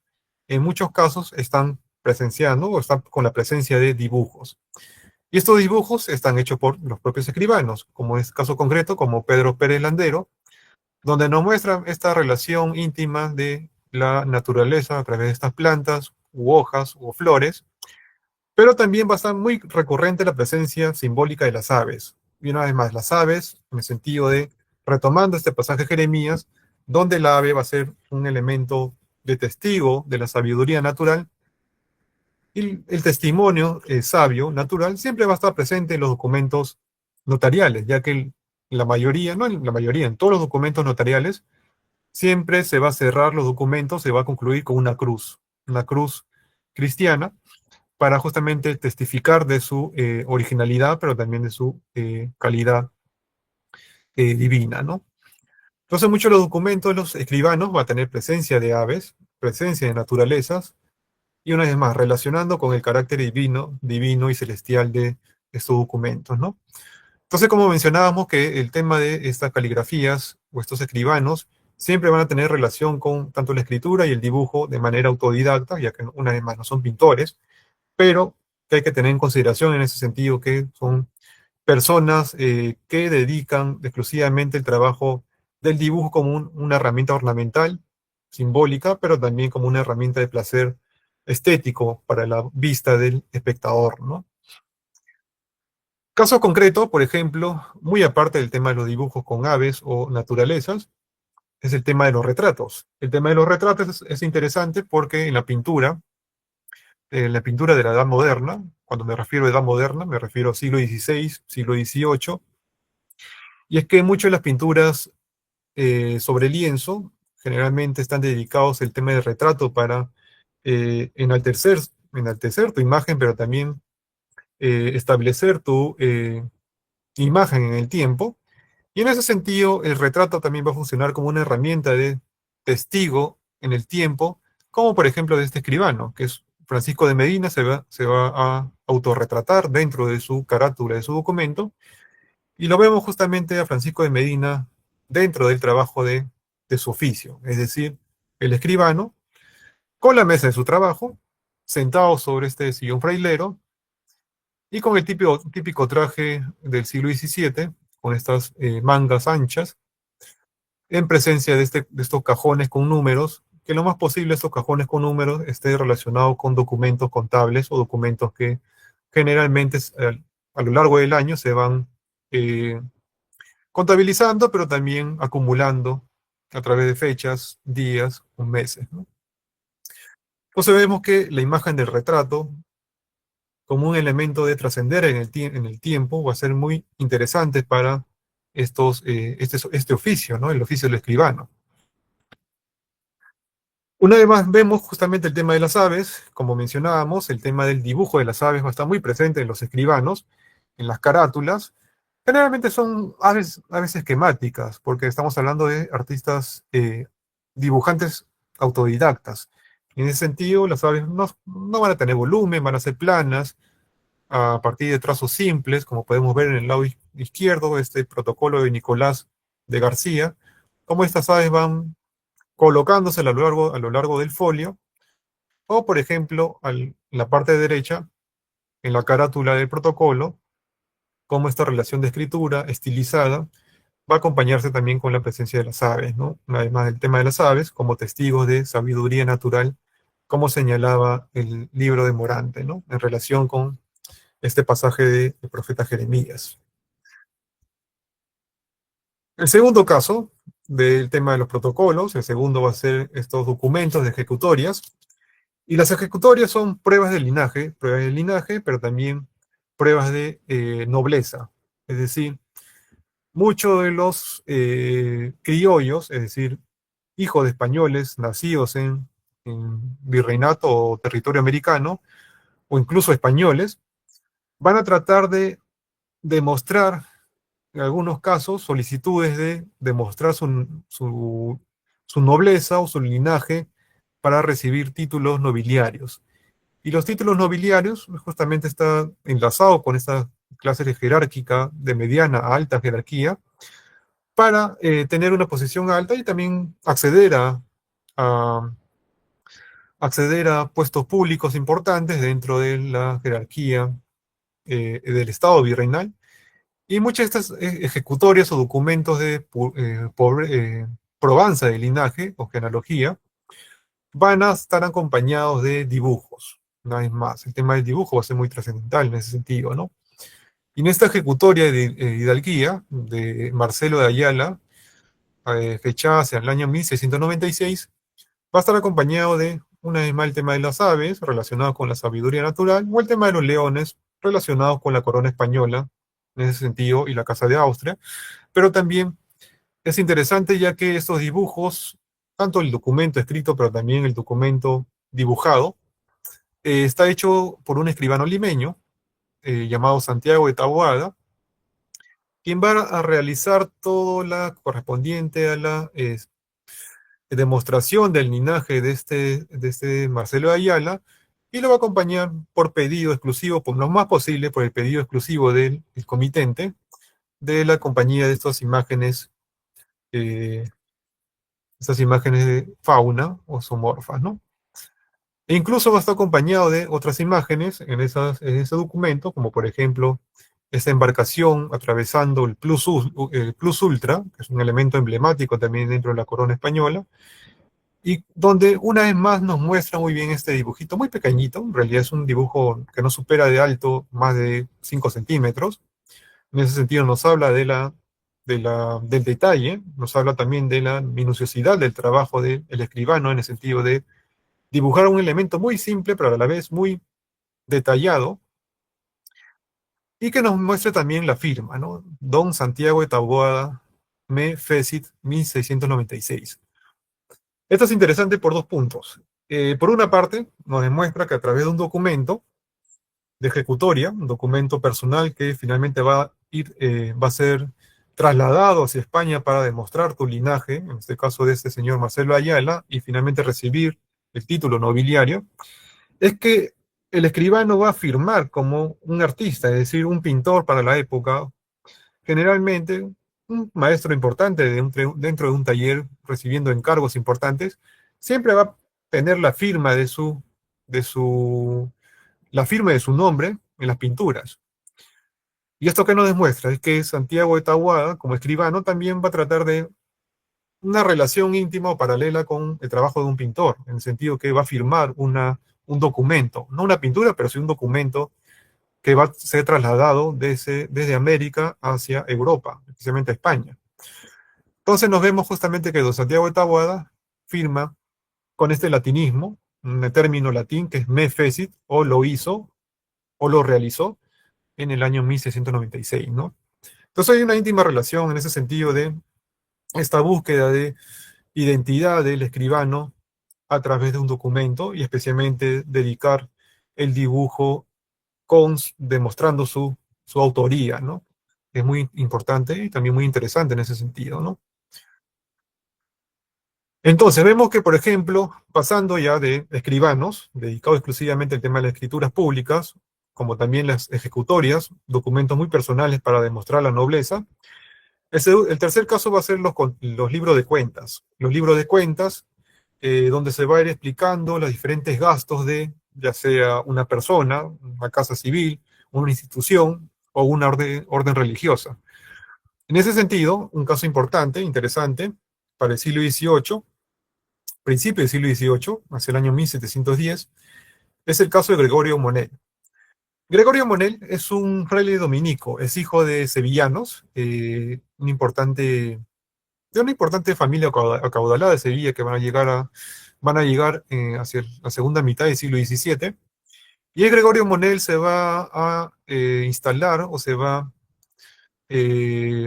en muchos casos están presenciando o están con la presencia de dibujos. Y estos dibujos están hechos por los propios escribanos, como es caso concreto, como Pedro Pérez Landero, donde nos muestra esta relación íntima de la naturaleza a través de estas plantas, u hojas, o flores, pero también va a estar muy recurrente la presencia simbólica de las aves. Y una vez más, las aves, en el sentido de, retomando este pasaje de Jeremías, donde el ave va a ser un elemento de testigo de la sabiduría natural, y el testimonio sabio, natural, siempre va a estar presente en los documentos notariales, ya que la mayoría, no en la mayoría, en todos los documentos notariales, siempre se va a cerrar los documentos, se va a concluir con una cruz cristiana, para justamente testificar de su originalidad, pero también de su calidad divina, ¿no? Entonces, muchos de los documentos de los escribanos van a tener presencia de aves, presencia de naturalezas, y una vez más, relacionando con el carácter divino y celestial de estos documentos, ¿no? Entonces, como mencionábamos, que el tema de estas caligrafías o estos escribanos siempre van a tener relación con tanto la escritura y el dibujo de manera autodidacta, ya que una vez más no son pintores, pero que hay que tener en consideración en ese sentido que son personas que dedican exclusivamente el trabajo del dibujo como una herramienta ornamental, simbólica, pero también como una herramienta de placer estético para la vista del espectador, ¿no? Caso concreto, por ejemplo, muy aparte del tema de los dibujos con aves o naturalezas, es el tema de los retratos. El tema de los retratos es interesante porque en la pintura de la Edad Moderna, cuando me refiero a Edad Moderna, me refiero a siglo XVI, siglo XVIII, y es que muchas de las pinturas sobre lienzo generalmente están dedicados al tema del retrato para enaltecer tu imagen, pero también establecer tu imagen en el tiempo. Y en ese sentido, el retrato también va a funcionar como una herramienta de testigo en el tiempo, como por ejemplo de este escribano, que es Francisco de Medina, se va a autorretratar dentro de su carátula, de su documento, y lo vemos justamente a Francisco de Medina dentro del trabajo de su oficio, es decir, el escribano, con la mesa de su trabajo, sentado sobre este sillón frailero, y con el típico traje del siglo XVII, con estas mangas anchas, en presencia de estos cajones con números, que lo más posible estos cajones con números estén relacionados con documentos contables o documentos que generalmente a lo largo del año se van contabilizando, pero también acumulando a través de fechas, días o meses, ¿no? Entonces vemos que la imagen del retrato, como un elemento de trascender en el tiempo, va a ser muy interesante para este oficio, ¿no? El oficio del escribano. Una vez más vemos justamente el tema de las aves, como mencionábamos, el tema del dibujo de las aves va a estar muy presente en los escribanos, en las carátulas. Generalmente son aves esquemáticas, porque estamos hablando de artistas, dibujantes autodidactas. En ese sentido, las aves no van a tener volumen, van a ser planas, a partir de trazos simples, como podemos ver en el lado izquierdo, este protocolo de Nicolás de García, cómo estas aves van colocándose a lo largo del folio, o por ejemplo, en la parte derecha, en la carátula del protocolo, cómo esta relación de escritura estilizada va a acompañarse también con la presencia de las aves, ¿no? Además del tema de las aves, como testigos de sabiduría natural, como señalaba el libro de Morante, ¿no? En relación con este pasaje del profeta Jeremías. El segundo caso del tema de los protocolos, el segundo va a ser estos documentos de ejecutorias. Y las ejecutorias son pruebas de linaje, pero también pruebas de nobleza. Es decir, muchos de los criollos, es decir, hijos de españoles nacidos en virreinato o territorio americano, o incluso españoles, van a tratar de demostrar, en algunos casos, solicitudes de demostrar su nobleza o su linaje para recibir títulos nobiliarios. Y los títulos nobiliarios justamente está enlazado con esta clase jerárquica de mediana a alta jerarquía para tener una posición alta y también a, acceder a puestos públicos importantes dentro de la jerarquía del Estado virreinal. Y muchas de estas ejecutorias o documentos de probanza de linaje o genealogía van a estar acompañados de dibujos. Una vez más, el tema del dibujo va a ser muy trascendental en ese sentido, ¿no? Y en esta ejecutoria de hidalguía de Marcelo de Ayala, fechada hacia el año 1696, va a estar acompañado de, una vez más, el tema de las aves, relacionado con la sabiduría natural, o el tema de los leones, relacionados con la corona española, en ese sentido, y la Casa de Austria. Pero también es interesante ya que estos dibujos, tanto el documento escrito, pero también el documento dibujado, está hecho por un escribano limeño llamado Santiago de Taboada, quien va a realizar todo la correspondiente a la demostración del linaje de este Marcelo de Ayala, y lo va a acompañar por pedido exclusivo, por lo más posible, por el pedido exclusivo del comitente de la compañía de eh, estas imágenes de fauna o zoomorfas, ¿no? E incluso va a estar acompañado de otras imágenes en ese documento, como por ejemplo esta embarcación atravesando el Plus Ultra, que es un elemento emblemático también dentro de la corona española, y donde una vez más nos muestra muy bien este dibujito, muy pequeñito, en realidad es un dibujo que no supera de alto más de 5 centímetros. En ese sentido nos habla del detalle, nos habla también de la minuciosidad del trabajo del escribano, en el sentido de dibujar un elemento muy simple, pero a la vez muy detallado, y que nos muestre también la firma, ¿no? Don Santiago de Taboada, me fecit 1696. Esto es interesante por dos puntos. Por una parte, nos demuestra que a través de un documento de ejecutoria, un documento personal que finalmente va a ser trasladado hacia España para demostrar tu linaje, en este caso de este señor Marcelo Ayala, y finalmente recibir el título nobiliario, es que el escribano va a firmar como un artista, es decir, un pintor para la época, generalmente un maestro importante dentro de un taller recibiendo encargos importantes, siempre va a tener la firma de su nombre en las pinturas. Y esto que nos demuestra es que Santiago de Taboada, como escribano, también va a tratar de una relación íntima o paralela con el trabajo de un pintor, en el sentido que va a firmar un documento, no una pintura, pero sí un documento que va a ser trasladado desde América hacia Europa, especialmente a España. Entonces nos vemos justamente que don Santiago de Taboada firma con este latinismo, un término latín que es me fecit, o lo hizo, o lo realizó, en el año 1696, ¿no? Entonces hay una íntima relación en ese sentido de esta búsqueda de identidad del escribano a través de un documento y especialmente dedicar el dibujo demostrando su autoría, ¿no? Es muy importante y también muy interesante en ese sentido, ¿no? Entonces, vemos que, por ejemplo, pasando ya de escribanos, dedicados exclusivamente al tema de las escrituras públicas, como también las ejecutorias, documentos muy personales para demostrar la nobleza, el tercer caso va a ser los libros de cuentas. Los libros de cuentas, donde se va a ir explicando los diferentes gastos de, ya sea una persona, una casa civil, una institución o una orden religiosa. En ese sentido, un caso importante, interesante, para el siglo XVIII, principio del siglo XVIII, hacia el año 1710, es el caso de Gregorio Monel. Gregorio Monel es un fraile dominico, es hijo de sevillanos, de una importante familia acaudalada de Sevilla que van a llegar hacia la segunda mitad del siglo XVII. Y el Gregorio Monel se va a instalar o va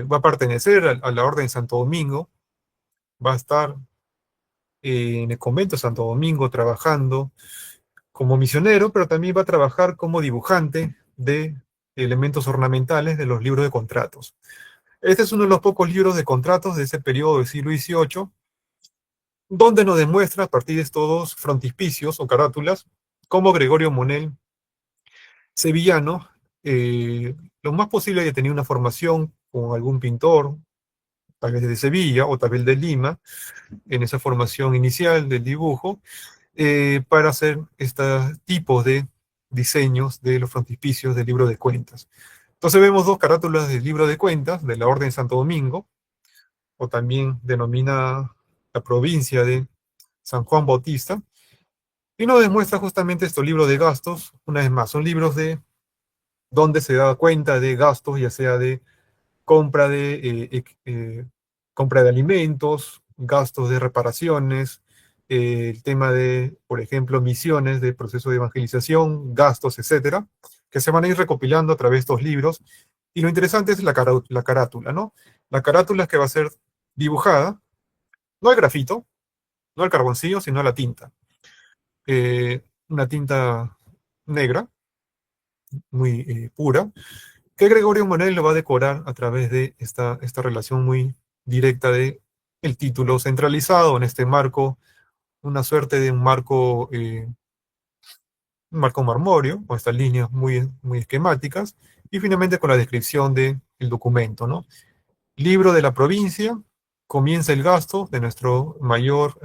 a pertenecer a la Orden de Santo Domingo, va a estar en el convento de Santo Domingo trabajando como misionero, pero también va a trabajar como dibujante de elementos ornamentales de los libros de contratos. Este es uno de los pocos libros de contratos de ese periodo del siglo XVIII, donde nos demuestra a partir de estos dos frontispicios o carátulas cómo Gregorio Monel, sevillano, lo más posible haya tenido una formación con algún pintor, tal vez de Sevilla o tal vez de Lima, en esa formación inicial del dibujo, para hacer estos tipos de diseños de los frontispicios del libro de cuentas. Entonces vemos dos carátulas del libro de cuentas de la Orden de Santo Domingo, o también denomina la provincia de San Juan Bautista, y nos demuestra justamente estos libros de gastos. Una vez más, son libros de donde se da cuenta de gastos, ya sea de compra de, compra de alimentos, gastos de reparaciones, el tema de, por ejemplo, misiones de proceso de evangelización, gastos, etcétera, que se van a ir recopilando a través de estos libros. Y lo interesante es la carátula, ¿no? La carátula que va a ser dibujada, no al grafito, no al carboncillo, sino a la tinta. Una tinta negra, muy pura, que Gregorio Monel lo va a decorar a través de esta relación muy directa de el título centralizado en este marco, una suerte de un marco marmóreo, con estas líneas muy, muy esquemáticas, y finalmente con la descripción del documento, ¿no? Libro de la provincia, comienza el gasto de nuestro mayor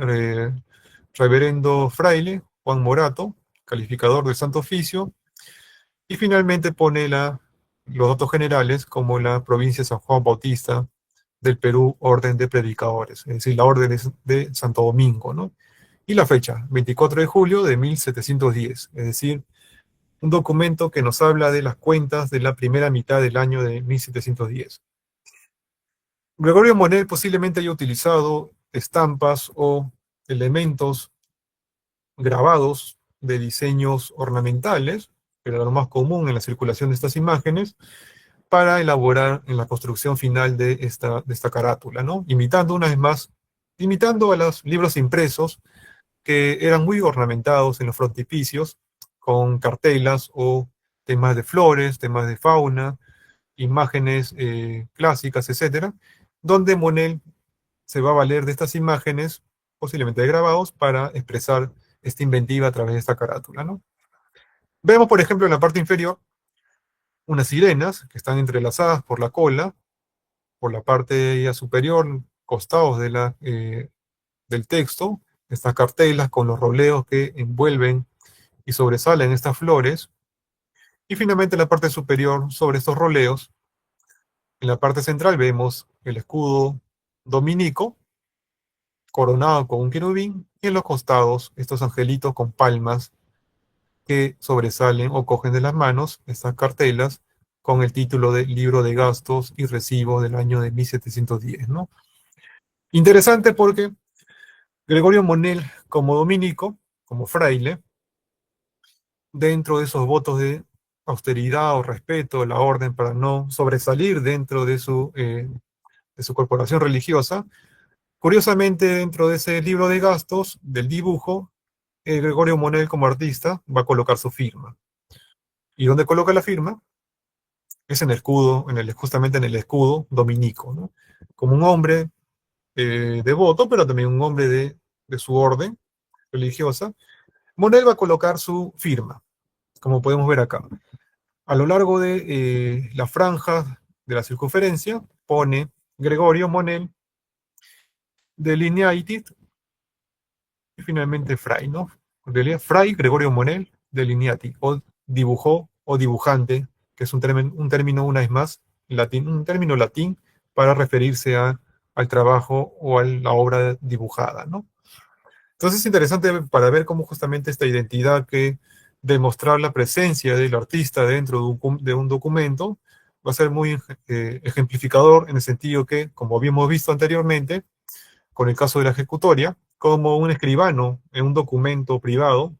reverendo fraile, Juan Morato, calificador del Santo Oficio, y finalmente pone los datos generales como la provincia de San Juan Bautista del Perú, Orden de Predicadores, es decir, la Orden de Santo Domingo, ¿no? Y la fecha, 24 de julio de 1710, es decir, un documento que nos habla de las cuentas de la primera mitad del año de 1710. Gregorio Monel posiblemente haya utilizado estampas o elementos grabados de diseños ornamentales, que era lo más común en la circulación de estas imágenes, para elaborar en la construcción final de esta carátula, ¿no? Imitando una vez más, imitando a los libros impresos que eran muy ornamentados en los frontispicios, con cartelas o temas de flores, temas de fauna, imágenes clásicas, etcétera, donde Monel se va a valer de estas imágenes, posiblemente de grabados, para expresar esta inventiva a través de esta carátula, ¿no? Vemos, por ejemplo, en la parte inferior, unas sirenas que están entrelazadas por la cola, por la parte ya superior, costados del texto, estas cartelas con los roleos que envuelven y sobresalen estas flores, y finalmente en la parte superior, sobre estos roleos, en la parte central vemos el escudo dominico, coronado con un querubín, y en los costados estos angelitos con palmas que sobresalen o cogen de las manos estas cartelas con el título de Libro de Gastos y Recibos del año de 1710, ¿no? Interesante porque Gregorio Monel, como dominico, como fraile, dentro de esos votos de austeridad o respeto a la orden para no sobresalir dentro de su corporación religiosa, curiosamente dentro de ese libro de gastos, del dibujo, Gregorio Monel como artista va a colocar su firma. ¿Y dónde coloca la firma? Es en el escudo, justamente en el escudo dominico, ¿no? Como un hombre devoto, pero también un hombre de su orden religiosa, Monel va a colocar su firma, como podemos ver acá. A lo largo de la franja de la circunferencia pone Gregorio Monel delineated y finalmente Fray, ¿no? En realidad, Fray Gregorio Monel delineati, o dibujó o dibujante, que es un término una vez más, latín, un término latín para referirse al trabajo o a la obra dibujada, ¿no? Entonces es interesante para ver cómo justamente esta identidad que demostrar la presencia del artista dentro de un documento va a ser muy ejemplificador en el sentido que, como habíamos visto anteriormente, con el caso de la ejecutoria, como un escribano en un documento privado,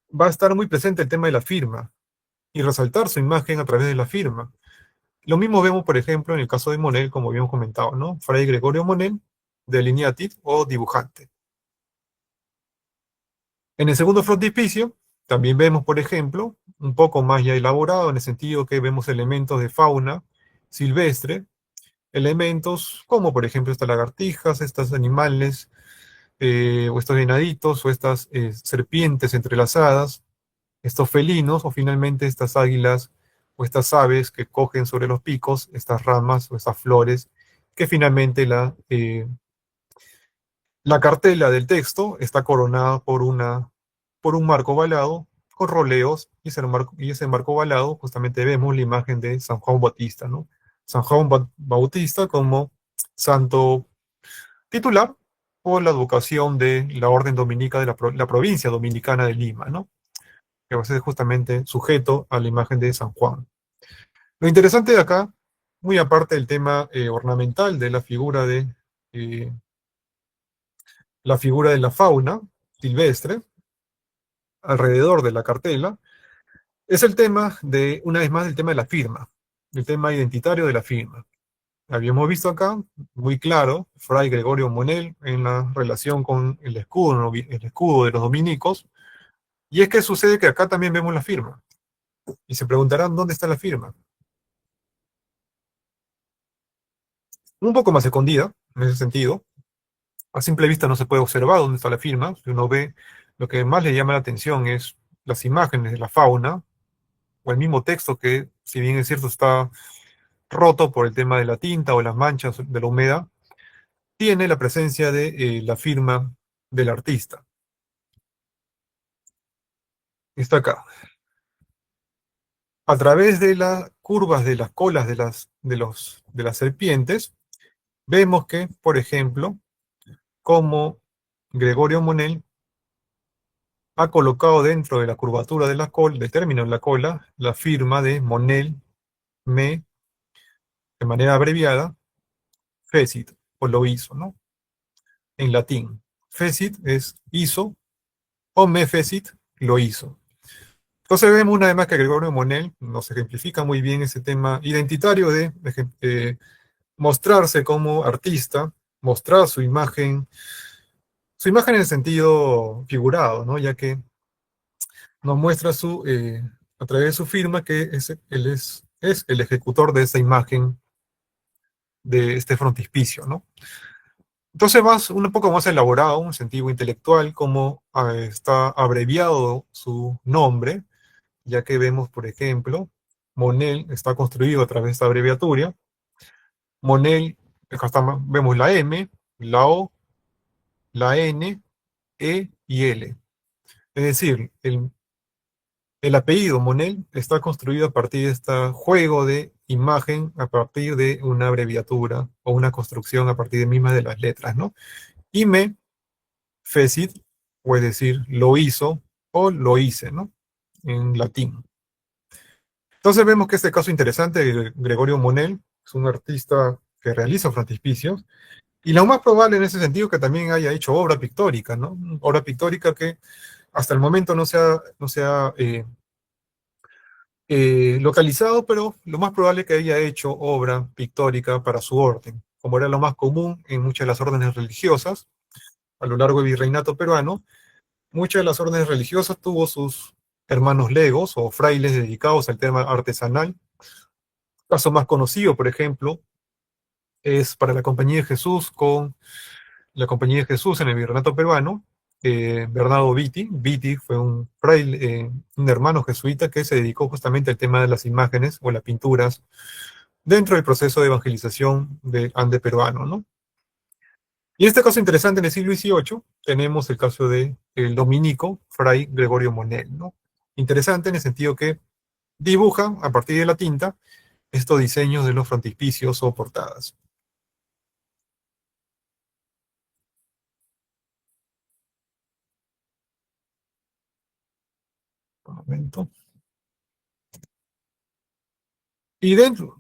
va a estar muy presente el tema de la firma y resaltar su imagen a través de la firma. Lo mismo vemos, por ejemplo, en el caso de Monel, como habíamos comentado, ¿no? Fray Gregorio Monel, delineative o dibujante. En el segundo frontispicio, también vemos, por ejemplo, un poco más ya elaborado, en el sentido que vemos elementos de fauna silvestre, elementos como, por ejemplo, estas lagartijas, estos animales, o estos venaditos, o estas serpientes entrelazadas, estos felinos, o finalmente estas águilas, o estas aves que cogen sobre los picos, estas ramas o estas flores, que finalmente la cartela del texto está coronada por un marco ovalado con roleos, y ese marco ovalado justamente vemos la imagen de San Juan Bautista, ¿no? San Juan Bautista como santo titular por la advocación de la orden dominica de la provincia dominicana de Lima, ¿no? Que va a ser justamente sujeto a la imagen de San Juan. Lo interesante de acá, muy aparte del tema ornamental de eh, la figura de la fauna silvestre, alrededor de la cartela, es el tema de, una vez más, el tema de la firma, el tema identitario de la firma. Habíamos visto acá, muy claro, Fray Gregorio Monel en la relación con el escudo, ¿no? El escudo de los dominicos, y es que sucede que acá también vemos la firma, y se preguntarán dónde está la firma. Un poco más escondida, en ese sentido, a simple vista no se puede observar dónde está la firma, si uno ve, lo que más le llama la atención es las imágenes de la fauna, o el mismo texto que, si bien es cierto, está roto por el tema de la tinta o las manchas de la humedad, tiene la presencia de la firma del artista. Está acá. A través de las curvas de las colas de las serpientes, vemos que, por ejemplo, como Gregorio Monel ha colocado dentro de la curvatura de la cola, del término de la cola, la firma de Monel me, de manera abreviada, fecit, o lo hizo, ¿no? En latín. Fecit es hizo, o me fecit, lo hizo. Entonces vemos una vez más que Gregorio Monel nos ejemplifica muy bien ese tema identitario de mostrarse como artista, mostrar su imagen en el sentido figurado, ¿no? Ya que nos muestra a través de su firma que él es el ejecutor de esa imagen de este frontispicio, ¿no? Entonces un poco más elaborado, un sentido intelectual, como está abreviado su nombre, ya que vemos, por ejemplo, Monel está construido a través de esta abreviatura. Monel, vemos la M, la O, la N, E y L. Es decir, el apellido Monel está construido a partir de este juego de imagen, a partir de una abreviatura o una construcción a partir de mismas de las letras, ¿no? Y me, fecit, o es decir, lo hizo, o lo hice, ¿no? En latín. Entonces vemos que este caso interesante de Gregorio Monel es un artista que realiza frontispicios, y lo más probable en ese sentido que también haya hecho obra pictórica, ¿no? Obra pictórica que hasta el momento no se ha localizado, pero lo más probable es que haya hecho obra pictórica para su orden, como era lo más común en muchas de las órdenes religiosas a lo largo del virreinato peruano. Muchas de las órdenes religiosas tuvo sus hermanos legos o frailes dedicados al tema artesanal. El caso más conocido, por ejemplo, es para la Compañía de Jesús con la Compañía de Jesús en el virreinato peruano, Bernardo Vitti. Vitti fue un fraile, un hermano jesuita que se dedicó justamente al tema de las imágenes o las pinturas dentro del proceso de evangelización del Ande peruano, ¿no? Y este caso interesante en el siglo XVIII, tenemos el caso de el dominico Fray Gregorio Monel, ¿no? Interesante en el sentido que dibuja a partir de la tinta estos diseños de los frontispicios o portadas. Un momento. Y dentro,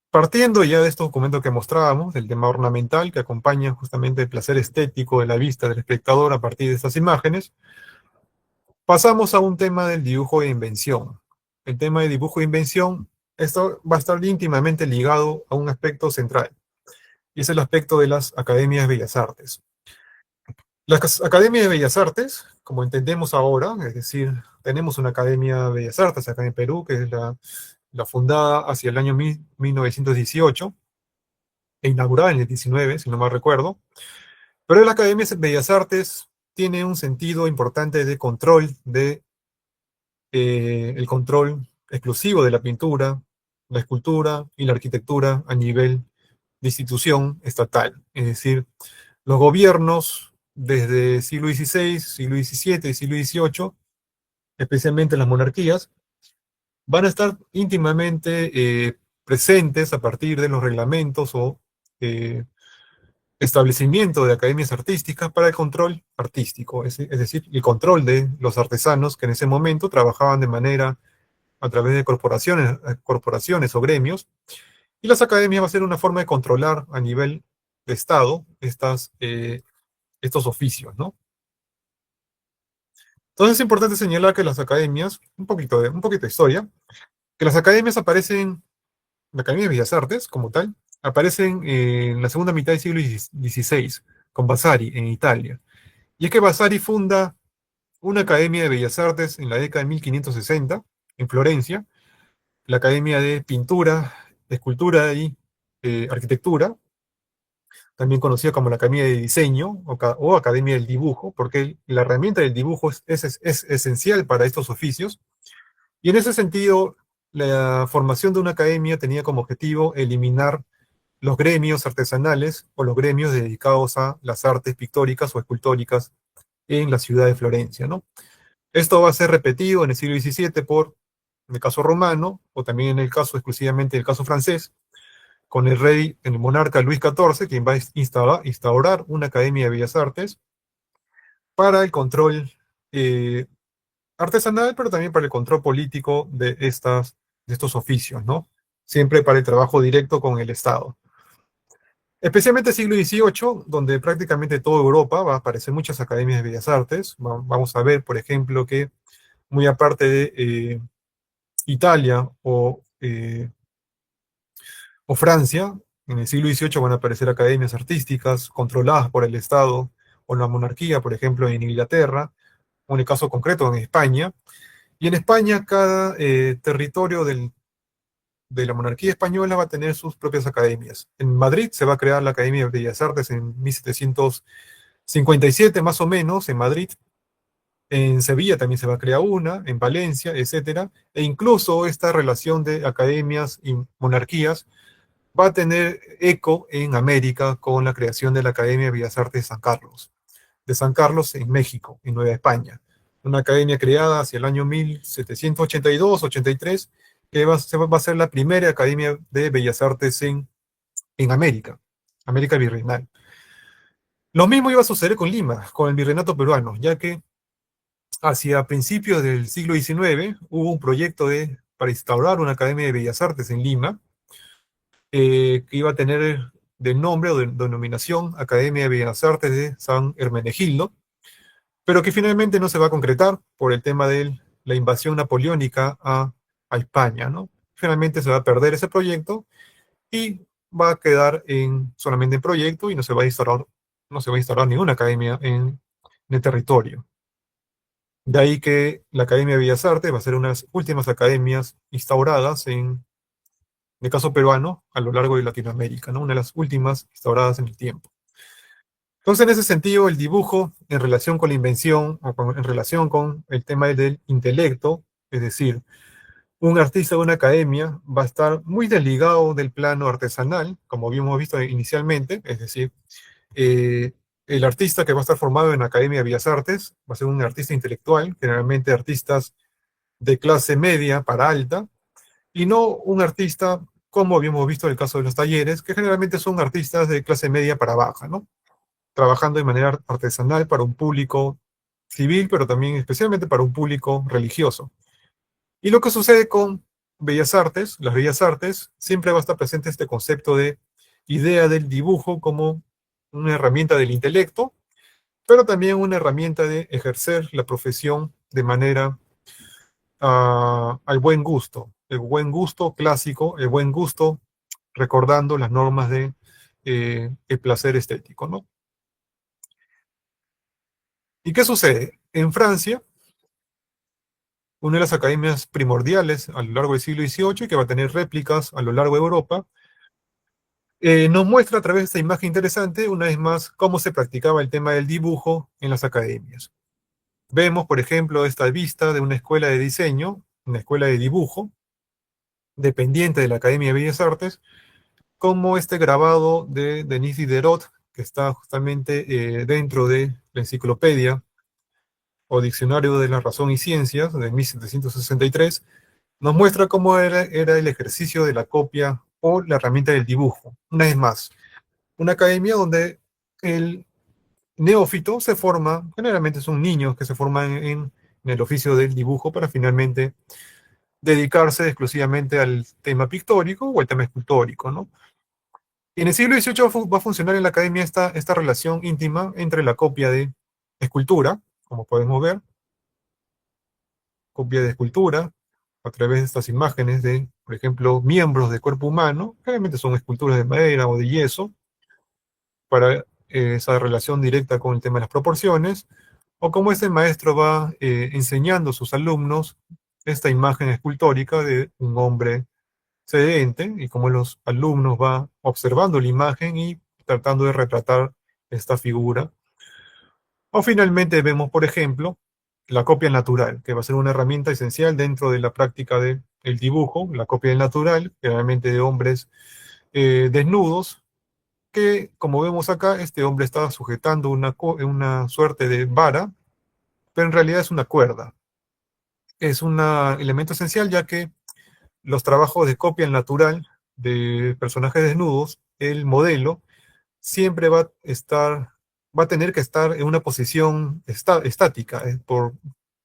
partiendo ya de estos documentos que mostrábamos, del tema ornamental que acompaña justamente el placer estético de la vista del espectador a partir de estas imágenes, pasamos a un tema del dibujo de invención. El tema de dibujo de invención, esto va a estar íntimamente ligado a un aspecto central, y es el aspecto de las academias de bellas artes. Las academias de bellas artes, como entendemos ahora, es decir, tenemos una academia de bellas artes acá en Perú, que es la fundada hacia el año 1918, e inaugurada en el 19, si no mal recuerdo. Pero la Academia de Bellas Artes tiene un sentido importante de control, el control exclusivo de la pintura, la escultura y la arquitectura a nivel de institución estatal. Es decir, los gobiernos desde el siglo XVI, siglo XVII y siglo XVIII, especialmente las monarquías, van a estar íntimamente presentes a partir de los reglamentos o eh, establecimiento de academias artísticas para el control artístico, es decir, el control de los artesanos que en ese momento trabajaban de manera a través de corporaciones o gremios, y las academias va a ser una forma de controlar a nivel de Estado estos oficios, ¿no? Entonces es importante señalar que las academias, un poquito de historia, que las academias aparecen, la Academia de Bellas Artes como tal, aparecen en la segunda mitad del siglo XVI, con Vasari en Italia. Y es que Vasari funda una academia de bellas artes en la década de 1560 en Florencia, la Academia de Pintura, Escultura y Arquitectura, también conocida como la Academia de Diseño o Academia del Dibujo, porque la herramienta del dibujo es esencial para estos oficios. Y en ese sentido, la formación de una academia tenía como objetivo eliminar los gremios artesanales o los gremios dedicados a las artes pictóricas o escultóricas en la ciudad de Florencia, ¿no? Esto va a ser repetido en el siglo XVII en el caso romano, o también en el caso exclusivamente del caso francés, con el rey, el monarca Luis XIV, quien va a instaurar una academia de bellas artes para el control artesanal, pero también para el control político de estos oficios, ¿no? Siempre para el trabajo directo con el Estado. Especialmente el siglo XVIII, donde prácticamente toda Europa va a aparecer muchas academias de bellas artes. Vamos a ver, por ejemplo, que muy aparte de Italia o Francia, en el siglo XVIII van a aparecer academias artísticas controladas por el Estado o la monarquía, por ejemplo, en Inglaterra, o en el caso concreto en España. Y en España, cada territorio de la monarquía española va a tener sus propias academias. En Madrid se va a crear la Academia de Bellas Artes en 1757, más o menos, en Madrid. En Sevilla también se va a crear una, en Valencia, etcétera. E incluso esta relación de academias y monarquías va a tener eco en América con la creación de la Academia de Bellas Artes de San Carlos en México, en Nueva España. Una academia creada hacia el año 1782-83, que va a ser la primera academia de Bellas Artes en América, América virreinal. Lo mismo iba a suceder con Lima, con el virreinato peruano, ya que hacia principios del siglo XIX hubo un proyecto para instaurar una Academia de Bellas Artes en Lima, que iba a tener de nombre o de denominación Academia de Bellas Artes de San Hermenegildo, pero que finalmente no se va a concretar por el tema de la invasión napoleónica a España, ¿no? Finalmente se va a perder ese proyecto y va a quedar solamente en proyecto y no se va a instaurar ninguna academia en el territorio. De ahí que la Academia de Bellas Artes va a ser una de las últimas academias instauradas en el caso peruano a lo largo de Latinoamérica, ¿no? Una de las últimas instauradas en el tiempo. Entonces, en ese sentido, el dibujo en relación con la invención o en relación con el tema del intelecto, es decir, un artista de una academia va a estar muy desligado del plano artesanal, como habíamos visto inicialmente, es decir, eh, el artista que va a estar formado en la Academia de Bellas Artes va a ser un artista intelectual, generalmente artistas de clase media para alta, y no un artista, como habíamos visto en el caso de los talleres, que generalmente son artistas de clase media para baja, ¿no? Trabajando de manera artesanal para un público civil, pero también especialmente para un público religioso. Y lo que sucede con Bellas Artes, las Bellas Artes, siempre va a estar presente este concepto de idea del dibujo como una herramienta del intelecto, pero también una herramienta de ejercer la profesión de manera al buen gusto, el buen gusto clásico, el buen gusto recordando las normas de el placer estético, ¿no? ¿Y qué sucede? En Francia, una de las academias primordiales a lo largo del siglo XVIII y que va a tener réplicas a lo largo de Europa, nos muestra a través de esta imagen interesante, una vez más, cómo se practicaba el tema del dibujo en las academias. Vemos, por ejemplo, esta vista de una escuela de diseño, una escuela de dibujo, dependiente de la Academia de Bellas Artes, como este grabado de Denis Diderot, que está justamente dentro de la enciclopedia o Diccionario de la Razón y Ciencias de 1763, nos muestra cómo era el ejercicio de la copia o la herramienta del dibujo. Una vez más, una academia donde el neófito se forma, generalmente son niños que se forman en el oficio del dibujo para finalmente dedicarse exclusivamente al tema pictórico o al tema escultórico, ¿no? Y en el siglo XVIII va a funcionar en la academia esta relación íntima entre la copia de escultura, como podemos ver, copia de escultura, a través de estas imágenes de, por ejemplo, miembros del cuerpo humano, generalmente son esculturas de madera o de yeso, para esa relación directa con el tema de las proporciones, o como este maestro va enseñando a sus alumnos esta imagen escultórica de un hombre sedente, y como los alumnos van observando la imagen y tratando de retratar esta figura. O finalmente vemos, por ejemplo, la copia natural, que va a ser una herramienta esencial dentro de la práctica del dibujo, la copia del natural, generalmente de hombres desnudos, que como vemos acá, este hombre está sujetando una suerte de vara, pero en realidad es una cuerda. Es un elemento esencial ya que los trabajos de copia natural de personajes desnudos, el modelo siempre va a tener que estar en una posición estática, por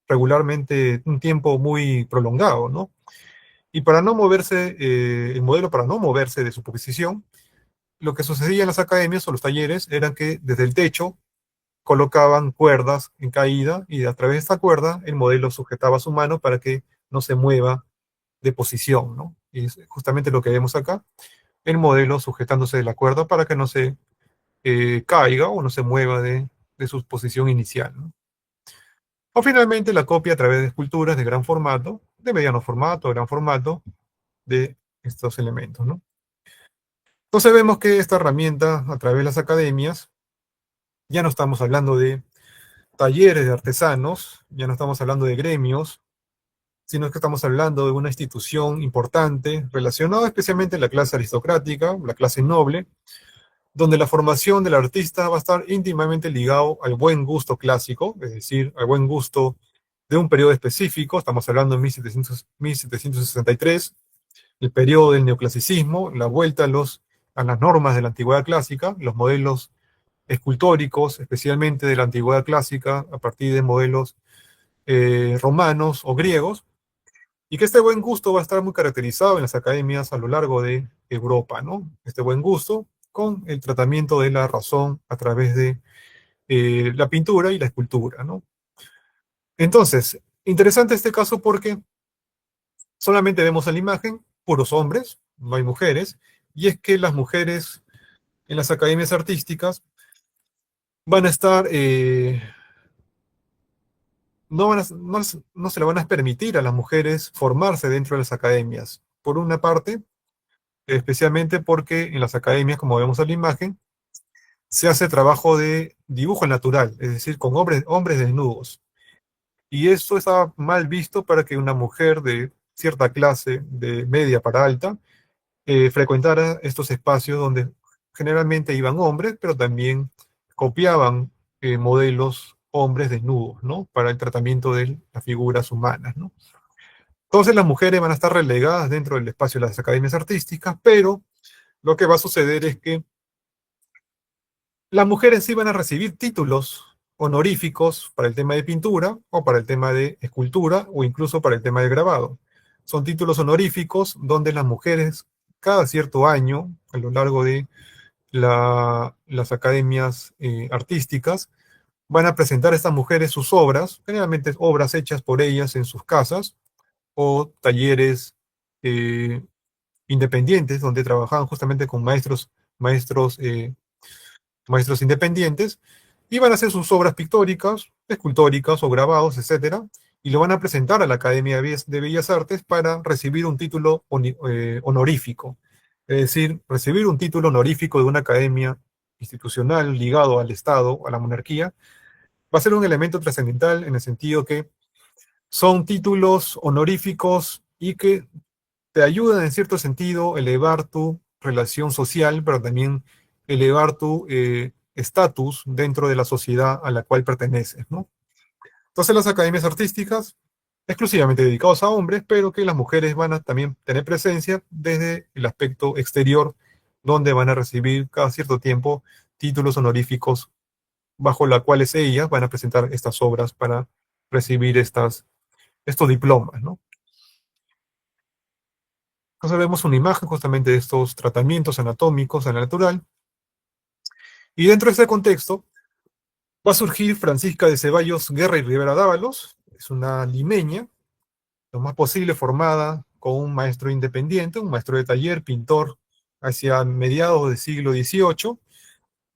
regularmente un tiempo muy prolongado, ¿no? Y para no moverse, el modelo para no moverse de su posición, lo que sucedía en las academias o los talleres eran que desde el techo colocaban cuerdas en caída y a través de esta cuerda el modelo sujetaba su mano para que no se mueva de posición, ¿no? Y es justamente lo que vemos acá, el modelo sujetándose de la cuerda para que no se caiga o no se mueva de su posición inicial, ¿no? O finalmente la copia a través de esculturas de gran formato, de mediano formato, gran formato, de estos elementos, ¿no? Entonces vemos que esta herramienta a través de las academias, ya no estamos hablando de talleres de artesanos, ya no estamos hablando de gremios, sino que estamos hablando de una institución importante relacionada especialmente a la clase aristocrática, la clase noble, donde la formación del artista va a estar íntimamente ligado al buen gusto clásico, es decir, al buen gusto de un periodo específico. Estamos hablando de 1763, el periodo del neoclasicismo, la vuelta a las normas de la antigüedad clásica, los modelos escultóricos, especialmente de la antigüedad clásica, a partir de modelos romanos o griegos, y que este buen gusto va a estar muy caracterizado en las academias a lo largo de Europa, ¿no? Este buen gusto con el tratamiento de la razón a través de la pintura y la escultura, ¿no? Entonces, interesante este caso porque solamente vemos en la imagen puros hombres, no hay mujeres, y es que las mujeres en las academias artísticas van a estar, no se le van a permitir a las mujeres formarse dentro de las academias. Por una parte, especialmente porque en las academias, como vemos en la imagen, se hace trabajo de dibujo natural, es decir, con hombres desnudos. Y esto está mal visto para que una mujer de cierta clase, de media para alta, frecuentara estos espacios donde generalmente iban hombres, pero también copiaban modelos hombres desnudos, ¿no? Para el tratamiento de las figuras humanas, ¿no? Entonces las mujeres van a estar relegadas dentro del espacio de las academias artísticas, pero lo que va a suceder es que las mujeres sí van a recibir títulos honoríficos para el tema de pintura o para el tema de escultura o incluso para el tema de grabado. Son títulos honoríficos donde las mujeres cada cierto año, a lo largo de las academias artísticas, van a presentar a estas mujeres sus obras, generalmente obras hechas por ellas en sus casas o talleres eh, independientes donde trabajaban justamente con maestros independientes, y van a hacer sus obras pictóricas, escultóricas o grabados, etcétera, y lo van a presentar a la Academia de Bellas Artes para recibir un título honorífico. Es decir, recibir un título honorífico de una academia institucional ligado al Estado, a la monarquía, va a ser un elemento trascendental en el sentido que son títulos honoríficos y que te ayudan en cierto sentido a elevar tu relación social, pero también elevar tu estatus dentro de la sociedad a la cual perteneces, ¿no? Entonces las academias artísticas, exclusivamente dedicadas a hombres, pero que las mujeres van a también tener presencia desde el aspecto exterior, donde van a recibir cada cierto tiempo títulos honoríficos bajo los cuales ellas van a presentar estas obras para recibir estos diplomas, ¿no? Entonces vemos una imagen justamente de estos tratamientos anatómicos a la natural. Y dentro de este contexto va a surgir Francisca de Ceballos Guerra y Rivera Dávalos. Es una limeña, lo más posible formada con un maestro independiente, un maestro de taller, pintor, hacia mediados del siglo XVIII.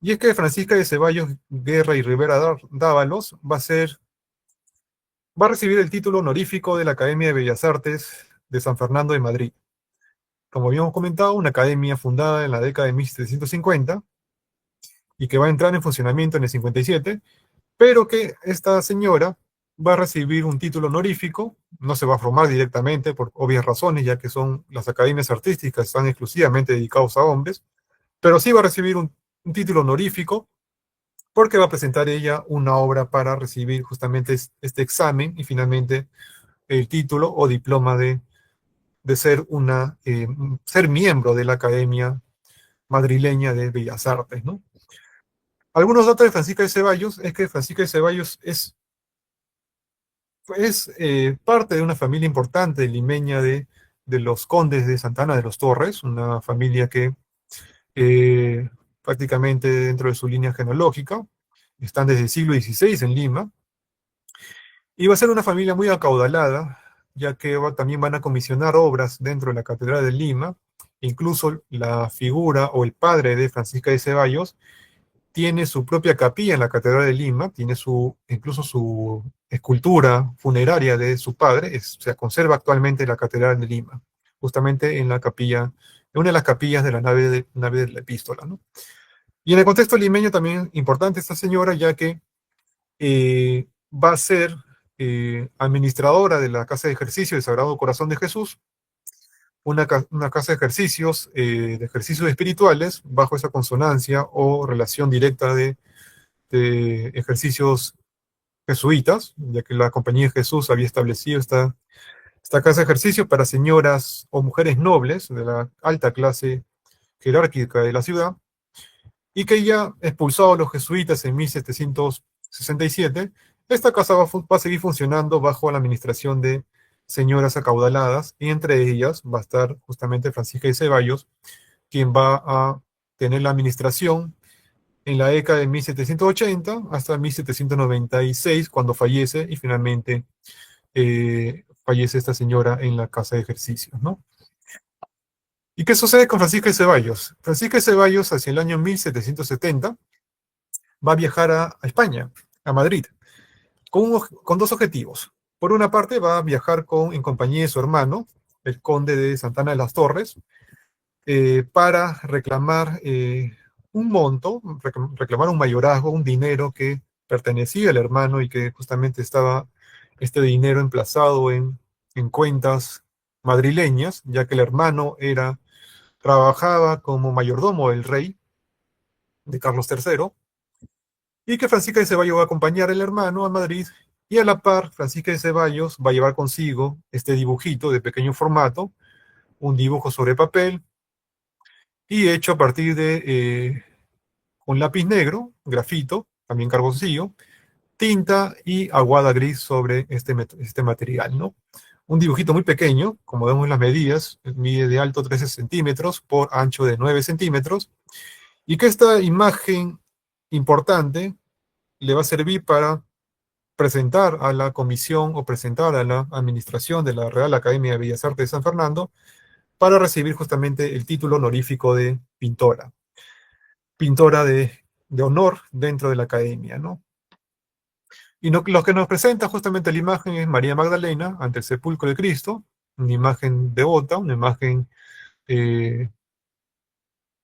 Y es que Francisca de Ceballos Guerra y Rivera Dávalos va a recibir el título honorífico de la Academia de Bellas Artes de San Fernando de Madrid. Como habíamos comentado, una academia fundada en la década de 1750 y que va a entrar en funcionamiento en el 57, pero que esta señora va a recibir un título honorífico, no se va a formar directamente por obvias razones, ya que son las academias artísticas están exclusivamente dedicados a hombres, pero sí va a recibir un título honorífico porque va a presentar ella una obra para recibir justamente este examen y finalmente el título o diploma de ser miembro de la Academia Madrileña de Bellas Artes, ¿no? Algunos datos de Francisca de Ceballos es que Francisca de Ceballos es parte de una familia importante limeña de los condes de Santana de los Torres, una familia que eh, prácticamente dentro de su línea genealógica están desde el siglo XVI en Lima, y va a ser una familia muy acaudalada, ya que también van a comisionar obras dentro de la Catedral de Lima, incluso la figura o el padre de Francisca de Ceballos tiene su propia capilla en la Catedral de Lima, tiene incluso su escultura funeraria de su padre, se conserva actualmente en la Catedral de Lima, justamente en la capilla, en una de las capillas de la nave de la epístola, ¿no? Y en el contexto limeño también importante esta señora, ya que va a ser administradora de la Casa de Ejercicio del Sagrado Corazón de Jesús, una casa de ejercicios espirituales, bajo esa consonancia o relación directa de ejercicios jesuitas, ya que la Compañía de Jesús había establecido esta casa de ejercicios para señoras o mujeres nobles de la alta clase jerárquica de la ciudad, y que ya expulsado a los jesuitas en 1767, Esta casa va a seguir funcionando bajo la administración de señoras acaudaladas, y entre ellas va a estar justamente Francisca de Ceballos, quien va a tener la administración en la década de 1780 hasta 1796, cuando fallece, y finalmente fallece esta señora en la casa de ejercicios, ¿no? ¿Y qué sucede con Francisca de Ceballos? Francisca de Ceballos, hacia el año 1770, va a viajar a España, a Madrid, con dos objetivos. Por una parte, va a viajar en compañía de su hermano, el conde de Santana de las Torres, para reclamar un monto, reclamar un mayorazgo, un dinero que pertenecía al hermano y que justamente estaba este dinero emplazado en cuentas madrileñas, ya que el hermano trabajaba como mayordomo del rey, de Carlos III, y que Francisca de Ceballos va a acompañar al hermano a Madrid, y a la par Francisca de Ceballos va a llevar consigo este dibujito de pequeño formato, un dibujo sobre papel, y hecho a partir de un lápiz negro, grafito, también carboncillo, tinta y aguada gris sobre este material, ¿no? Un dibujito muy pequeño, como vemos en las medidas, mide de alto 13 centímetros por ancho de 9 centímetros, y que esta imagen importante le va a servir para presentar a la comisión o presentar a la administración de la Real Academia de Bellas Artes de San Fernando para recibir justamente el título honorífico de pintora de honor dentro de la academia, ¿no? Y lo que nos presenta justamente la imagen es María Magdalena ante el sepulcro de Cristo, una imagen devota, una imagen eh,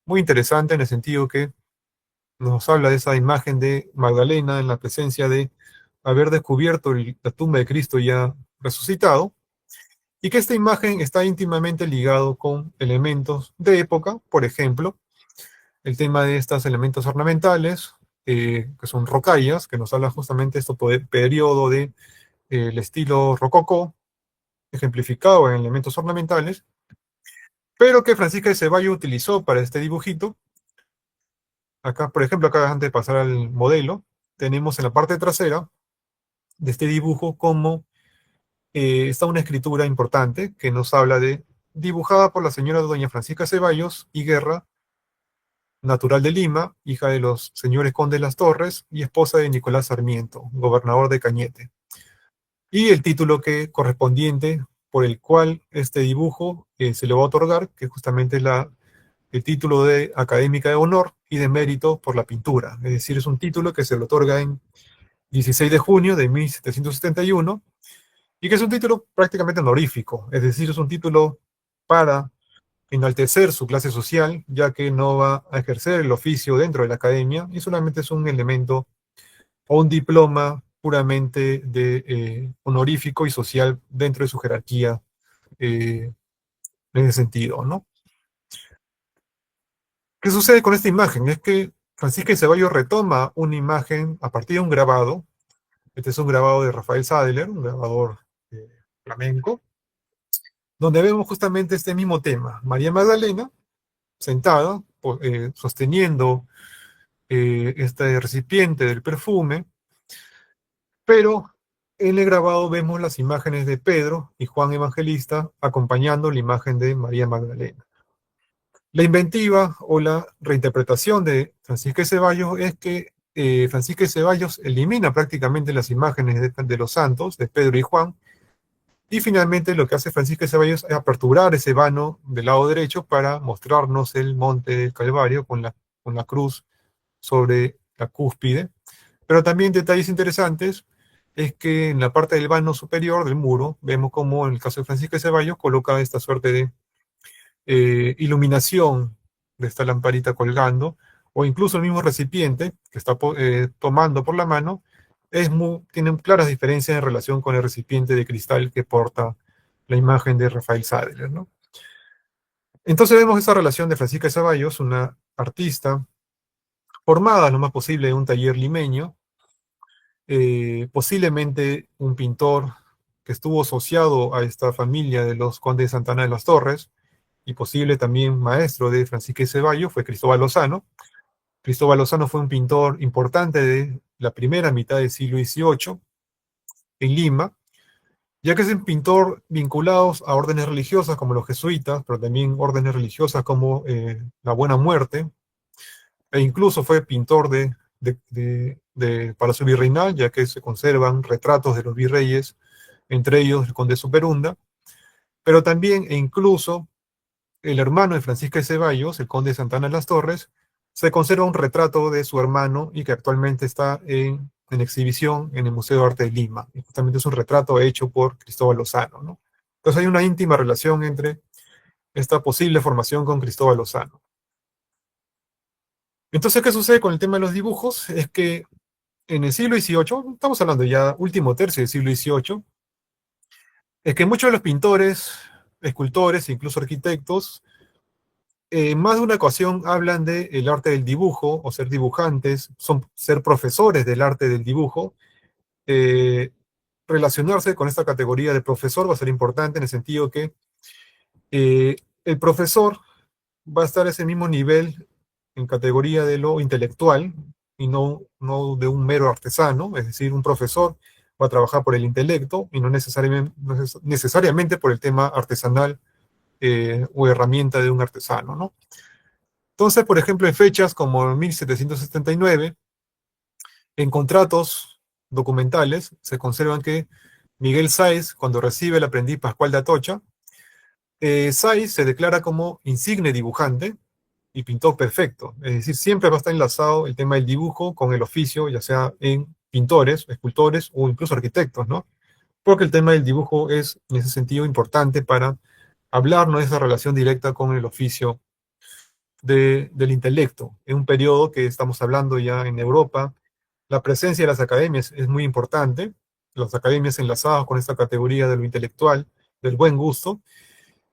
muy interesante en el sentido que nos habla de esa imagen de Magdalena en la presencia de haber descubierto la tumba de Cristo ya resucitado, y que esta imagen está íntimamente ligado con elementos de época, por ejemplo, el tema de estos elementos ornamentales, que son rocallas, que nos habla justamente de este periodo de el estilo rococó, ejemplificado en elementos ornamentales, pero que Francisca de Ceballos utilizó para este dibujito. Acá, por ejemplo, acá antes de pasar al modelo, tenemos en la parte trasera de este dibujo como está una escritura importante que nos habla de dibujada por la señora doña Francisca Ceballos y Guerra, natural de Lima, hija de los señores condes Las Torres y esposa de Nicolás Sarmiento, gobernador de Cañete. Y el título correspondiente por el cual este dibujo se le va a otorgar, que es justamente el título de Académica de Honor y de Mérito por la Pintura. Es decir, es un título que se le otorga en 16 de junio de 1771, y que es un título prácticamente honorífico, es decir, es un título para enaltecer su clase social, ya que no va a ejercer el oficio dentro de la academia, y solamente es un elemento o un diploma puramente honorífico y social dentro de su jerarquía en ese sentido, ¿no? ¿Qué sucede con esta imagen? Es que Francisca de Ceballos retoma una imagen a partir de un grabado. Este es un grabado de Rafael Sadler, un grabador flamenco, donde vemos justamente este mismo tema. María Magdalena, sentada, sosteniendo este recipiente del perfume, pero en el grabado vemos las imágenes de Pedro y Juan Evangelista acompañando la imagen de María Magdalena. La inventiva o la reinterpretación de Francisca de Ceballos es que Francisca de Ceballos elimina prácticamente las imágenes de los santos, de Pedro y Juan, y finalmente lo que hace Francisca de Ceballos es aperturar ese vano del lado derecho para mostrarnos el monte del Calvario con la cruz sobre la cúspide. Pero también detalles interesantes es que en la parte del vano superior del muro vemos como en el caso de Francisca de Ceballos coloca esta suerte de iluminación de esta lamparita colgando, o incluso el mismo recipiente que está tomando por la mano, tiene claras diferencias en relación con el recipiente de cristal que porta la imagen de Rafael Sadler, ¿no? Entonces vemos esa relación de Francisca de Ceballos, una artista formada lo más posible en un taller limeño, posiblemente un pintor que estuvo asociado a esta familia de los condes de Santana de las Torres, y posible también maestro de Francisca de Ceballos, fue Cristóbal Lozano. Cristóbal Lozano fue un pintor importante de la primera mitad del siglo XVIII, en Lima, ya que es un pintor vinculado a órdenes religiosas como los jesuitas, pero también órdenes religiosas como la Buena Muerte, e incluso fue pintor de Palacio Virreinal, ya que se conservan retratos de los virreyes, entre ellos el conde Superunda, pero también e incluso el hermano de Francisca de Ceballos, el conde Santana de las Torres, se conserva un retrato de su hermano y que actualmente está en exhibición en el Museo de Arte de Lima. Y justamente es un retrato hecho por Cristóbal Lozano, ¿no? Entonces hay una íntima relación entre esta posible formación con Cristóbal Lozano. Entonces, ¿qué sucede con el tema de los dibujos? Es que en el siglo XVIII, estamos hablando ya último tercio del siglo XVIII, es que muchos de los pintores, escultores, incluso arquitectos, más de una ocasión hablan de el arte del dibujo, o ser dibujantes, ser profesores del arte del dibujo. Eh, Relacionarse con esta categoría de profesor va a ser importante en el sentido que el profesor va a estar a ese mismo nivel en categoría de lo intelectual y no de un mero artesano, es decir, un profesor va a trabajar por el intelecto y no necesariamente por el tema artesanal o herramienta de un artesano, ¿no? Entonces, por ejemplo, en fechas como 1779, en contratos documentales se conservan que Miguel Sáez, cuando recibe el aprendiz Pascual de Atocha, Sáez se declara como insigne dibujante y pintor perfecto. Es decir, siempre va a estar enlazado el tema del dibujo con el oficio, ya sea en pintores, escultores o incluso arquitectos, ¿no? Porque el tema del dibujo es, en ese sentido, importante para hablarnos de esa relación directa con el oficio del intelecto. En un periodo que estamos hablando ya en Europa, la presencia de las academias es muy importante, las academias enlazadas con esta categoría de lo intelectual, del buen gusto,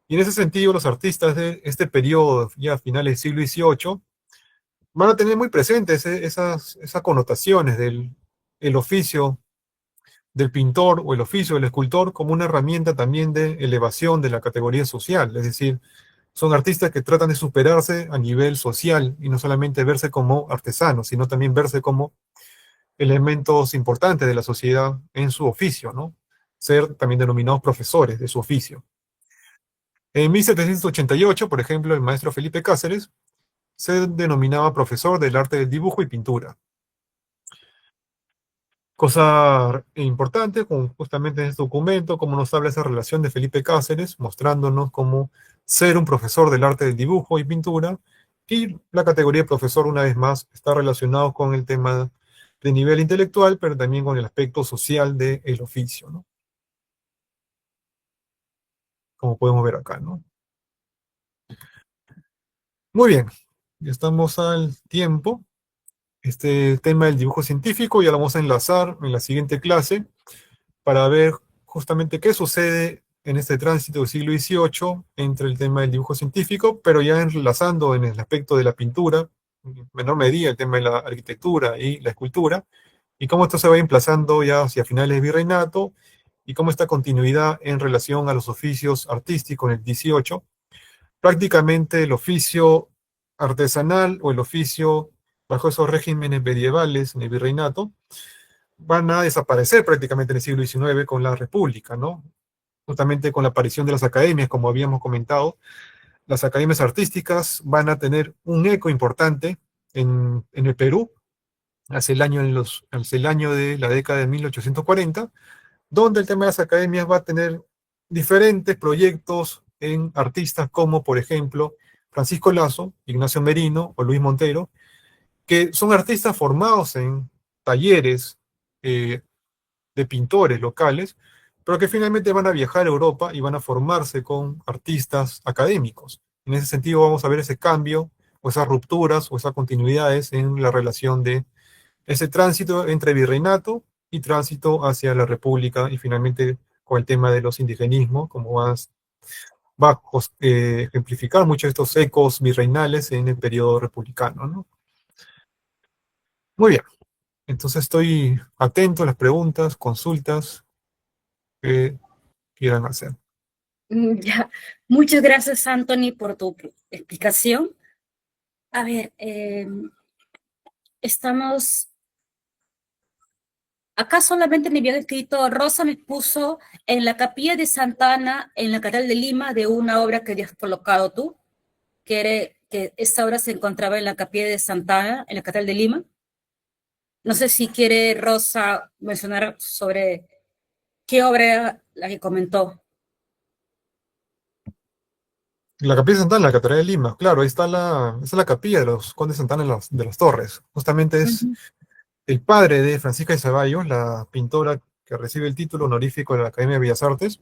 y en ese sentido los artistas de este periodo, ya a finales del siglo XVIII, van a tener muy presentes esas connotaciones del el oficio del pintor o el oficio del escultor como una herramienta también de elevación de la categoría social, es decir, son artistas que tratan de superarse a nivel social y no solamente verse como artesanos, sino también verse como elementos importantes de la sociedad en su oficio, ¿no? Ser también denominados profesores de su oficio. En 1788, por ejemplo, el maestro Felipe Cáceres se denominaba profesor del arte del dibujo y pintura. Cosa importante, como justamente en este documento, como nos habla esa relación de Felipe Cáceres, mostrándonos cómo ser un profesor del arte del dibujo y pintura, y la categoría de profesor, una vez más, está relacionado con el tema de nivel intelectual, pero también con el aspecto social del oficio, ¿no? Como podemos ver acá, ¿no? Muy bien, ya estamos al tiempo. Este tema del dibujo científico ya lo vamos a enlazar en la siguiente clase para ver justamente qué sucede en este tránsito del siglo XVIII entre el tema del dibujo científico, pero ya enlazando en el aspecto de la pintura, en menor medida el tema de la arquitectura y la escultura, y cómo esto se va emplazando ya hacia finales del virreinato, y cómo esta continuidad en relación a los oficios artísticos en el XVIII, prácticamente el oficio artesanal o el oficio bajo esos regímenes medievales en el virreinato, van a desaparecer prácticamente en el siglo XIX con la República, ¿no? Justamente con la aparición de las academias, como habíamos comentado, las academias artísticas van a tener un eco importante en el Perú, hacia el año de la década de 1840, donde el tema de las academias va a tener diferentes proyectos en artistas como, por ejemplo, Francisco Lazo, Ignacio Merino o Luis Montero, que son artistas formados en talleres eh, de pintores locales, pero que finalmente van a viajar a Europa y van a formarse con artistas académicos. En ese sentido vamos a ver ese cambio o esas rupturas o esas continuidades en la relación de ese tránsito entre virreinato y tránsito hacia la república y finalmente con el tema de los indigenismos, como va a ejemplificar muchos de estos ecos virreinales en el periodo republicano, ¿no? Muy bien, entonces estoy atento a las preguntas, consultas que quieran hacer. Ya. Muchas gracias, Anthony, por tu explicación. A ver, estamos Acá solamente me habían escrito, Rosa me puso en la capilla de Santa Ana, en la Catedral de Lima, de una obra que habías colocado tú, que esta obra se encontraba en la capilla de Santa Ana, en la Catedral de Lima. No sé si quiere Rosa mencionar sobre qué obra era la que comentó. La capilla de Santana, la Catedral de Lima, claro, ahí está esa es la capilla de los condes Santana de las Torres. Justamente Uh es -huh. el padre de Francisca de Ceballos, la pintora que recibe el título honorífico de la Academia de Bellas Artes.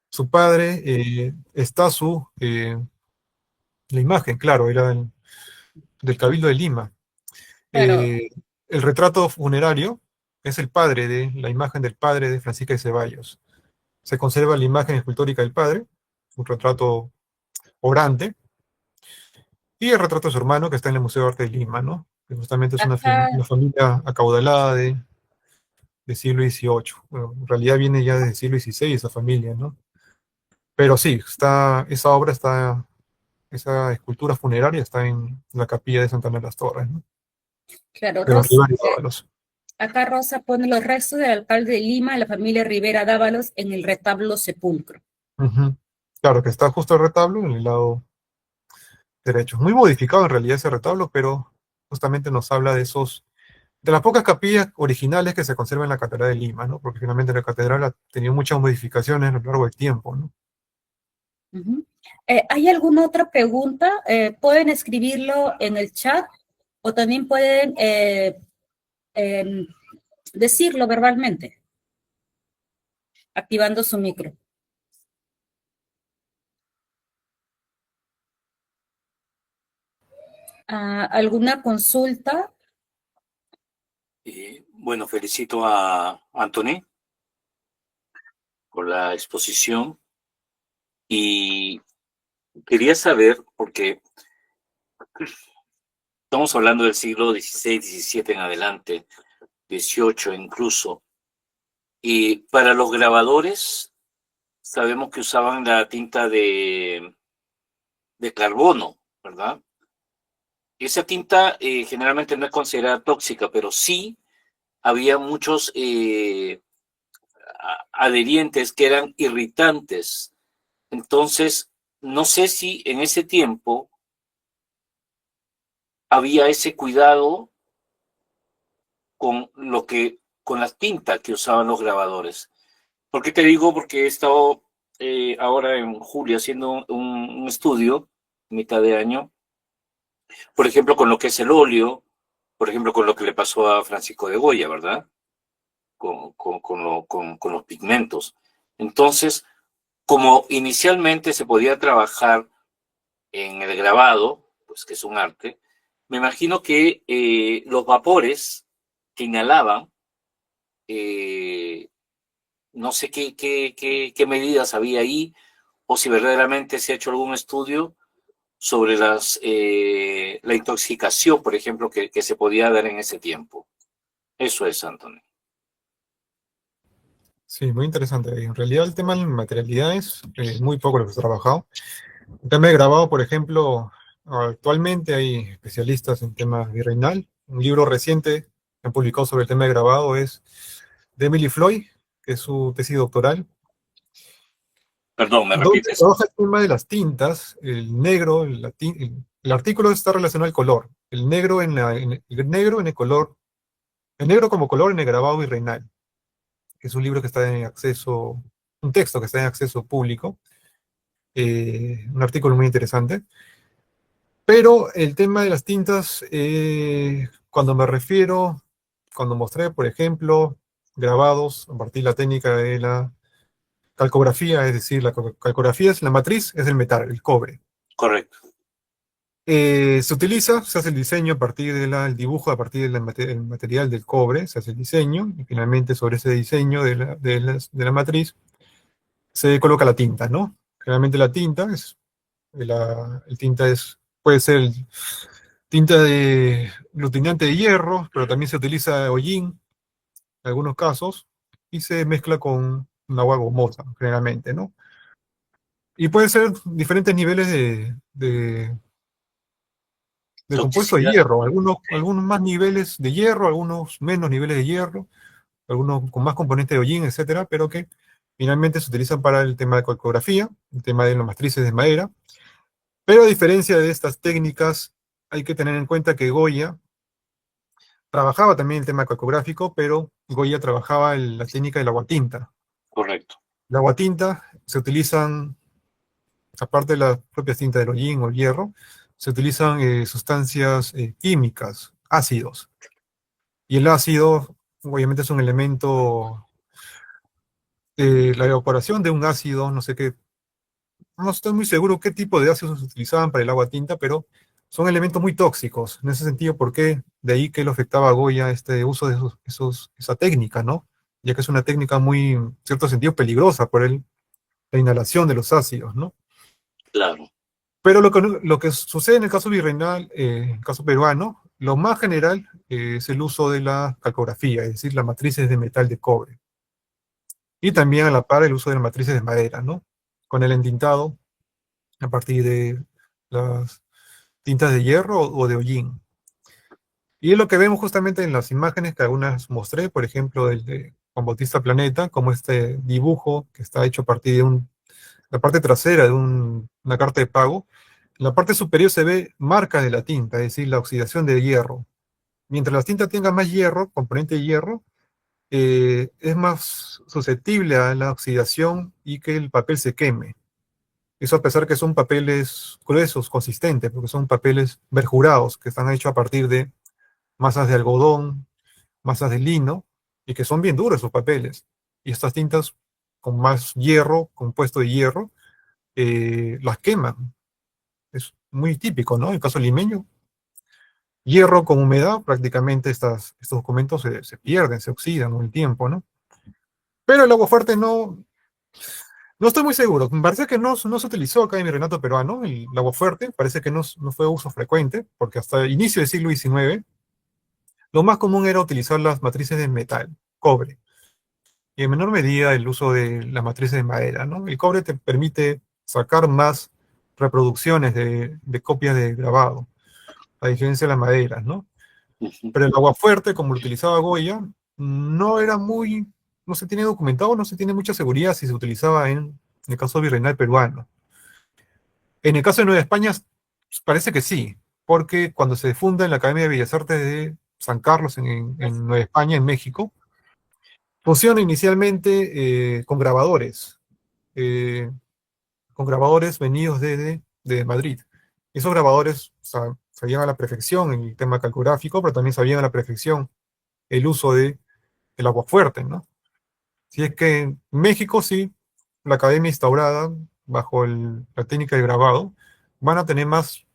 Su padre está la imagen, claro, era del Cabildo de Lima. Claro, Eh, el retrato funerario es el padre de la imagen del padre de Francisca de Ceballos. Se conserva la imagen escultórica del padre, un retrato orante, y el retrato de su hermano que está en el Museo de Arte de Lima, ¿no? Que justamente es acá, una familia acaudalada de siglo XVIII. Bueno, en realidad viene ya desde el siglo XVI esa familia, ¿no? Pero sí, esa obra está, esa escultura funeraria está en la capilla de Santa Ana de las Torres, ¿no? claro, De los Rosa, Rivera y Dávalos. acá Rosa pone los restos del alcalde de Lima, la familia Rivera Dávalos, en el retablo sepulcro. Ujú. Claro, que está justo el retablo en el lado derecho. Muy modificado en realidad ese retablo, pero justamente nos habla de las pocas capillas originales que se conservan en la Catedral de Lima, ¿no? Porque finalmente la catedral ha tenido muchas modificaciones a lo largo del tiempo, ¿no? Uh -huh. ¿Hay alguna otra pregunta? Pueden escribirlo en el chat o también pueden decirlo verbalmente, activando su micro. ¿Alguna consulta? Bueno, felicito a Anthony por la exposición y quería saber, porque estamos hablando del siglo XVI, XVII en adelante, XVIII incluso, y para los grabadores sabemos que usaban la tinta de carbono, ¿verdad? Esa tinta generalmente no es considerada tóxica, pero sí había muchos adherientes que eran irritantes. Entonces, no sé si en ese tiempo había ese cuidado con las tintas que usaban los grabadores. ¿Por qué te digo? Porque he estado ahora en julio haciendo un estudio, mitad de año, por ejemplo, con lo que es el óleo, por ejemplo, con lo que le pasó a Francisco de Goya, ¿verdad? Con los pigmentos. Entonces, como inicialmente se podía trabajar en el grabado, pues que es un arte, me imagino que los vapores que inhalaban, eh, no sé qué medidas había ahí, o si verdaderamente se ha hecho algún estudio sobre la intoxicación, por ejemplo, que se podía dar en ese tiempo. Eso es, Antonio. Sí, muy interesante. En realidad el tema de materialidades es muy poco lo que se ha trabajado. El tema de grabado, por ejemplo, actualmente hay especialistas en temas virreinal. Un libro reciente que han publicado sobre el tema de grabado es de Emily Floyd, que es su tesis doctoral, Perdón, ¿me donde repites? trabaja el tema de las tintas, el negro, el artículo está relacionado al color, el negro el negro en el color, el negro como color en el grabado virreinal, que es un libro que está en acceso, un texto que está en acceso público, un artículo muy interesante. Pero el tema de las tintas, cuando mostré, por ejemplo, grabados a partir de la técnica de la calcografía, es decir, la calcografía es la matriz, es el metal, el cobre. Correcto. Se hace el diseño a partir del dibujo, a partir del material del cobre, se hace el diseño, y finalmente sobre ese diseño de la matriz se coloca la tinta, ¿no? Generalmente la tinta el tinta puede ser tinta de glutinante de hierro, pero también se utiliza hollín en algunos casos, y se mezcla con un agua gomosa, generalmente, ¿no? Y puede ser diferentes niveles de compuesto de Toxicidad. hierro, algunos más niveles de hierro, algunos menos niveles de hierro, algunos con más componentes de hollín, etcétera, pero que finalmente se utilizan para el tema de calcografía, el tema de las matrices de madera. Pero a diferencia de estas técnicas, hay que tener en cuenta que Goya trabajaba también el tema calcográfico, pero Goya trabajaba la técnica del aguatinta. Correcto. La aguatinta se utilizan, aparte de las propias tintas del hollín o el hierro, se utilizan sustancias químicas, ácidos. Y el ácido, obviamente, es un elemento, la evaporación de un ácido, no sé qué, no estoy muy seguro qué tipo de ácidos se utilizaban para el agua tinta, pero son elementos muy tóxicos. En ese sentido, ¿por qué? De ahí que lo afectaba a Goya este uso de esa técnica, ¿no? Ya que es una técnica muy, en cierto sentido, peligrosa por la inhalación de los ácidos, ¿no? Claro. Pero lo que sucede en el caso virreinal, en el caso peruano, lo más general es el uso de la calcografía, es decir, las matrices de metal de cobre. Y también a la par el uso de las matrices de madera, ¿no? Con el entintado a partir de las tintas de hierro o de hollín. Y es lo que vemos justamente en las imágenes que algunas mostré, por ejemplo, el de Juan Bautista Planeta, como este dibujo que está hecho a partir de la parte trasera de una carta de pago. En la parte superior se ve marca de la tinta, es decir, la oxidación de hierro. Mientras la tinta tenga más hierro, componente de hierro, es más susceptible a la oxidación y que el papel se queme. Eso a pesar que son papeles gruesos, consistentes, porque son papeles verjurados, que están hechos a partir de masas de algodón, masas de lino, y que son bien duros esos papeles. Y estas tintas con más hierro, compuesto de hierro, las queman. Es muy típico, ¿no? En el caso limeño, hierro con humedad, prácticamente estos documentos se pierden, se oxidan con el tiempo, ¿no? Pero el agua fuerte no estoy muy seguro. Me parece que no se utilizó acá en mi Renato peruano, el agua fuerte, parece que no fue uso frecuente, porque hasta el inicio del siglo XIX, lo más común era utilizar las matrices de metal, cobre, y en menor medida el uso de las matrices de madera, ¿no? El cobre te permite sacar más reproducciones de copias de grabado, a diferencia de las maderas, ¿no? Ujú. Pero el agua fuerte, como lo utilizaba Goya, no era muy, no se tiene documentado, no se tiene mucha seguridad si se utilizaba en el caso virreinal peruano. En el caso de Nueva España, parece que sí, porque cuando se funda en la Academia de Bellas Artes de San Carlos, en Nueva España, en México, funciona inicialmente eh, con grabadores venidos de Madrid. Esos grabadores sabían a la perfección el tema calcográfico, pero también sabían a la perfección el uso del agua fuerte, ¿no? Si es que en México sí, la academia instaurada bajo la técnica de grabado, van a tener más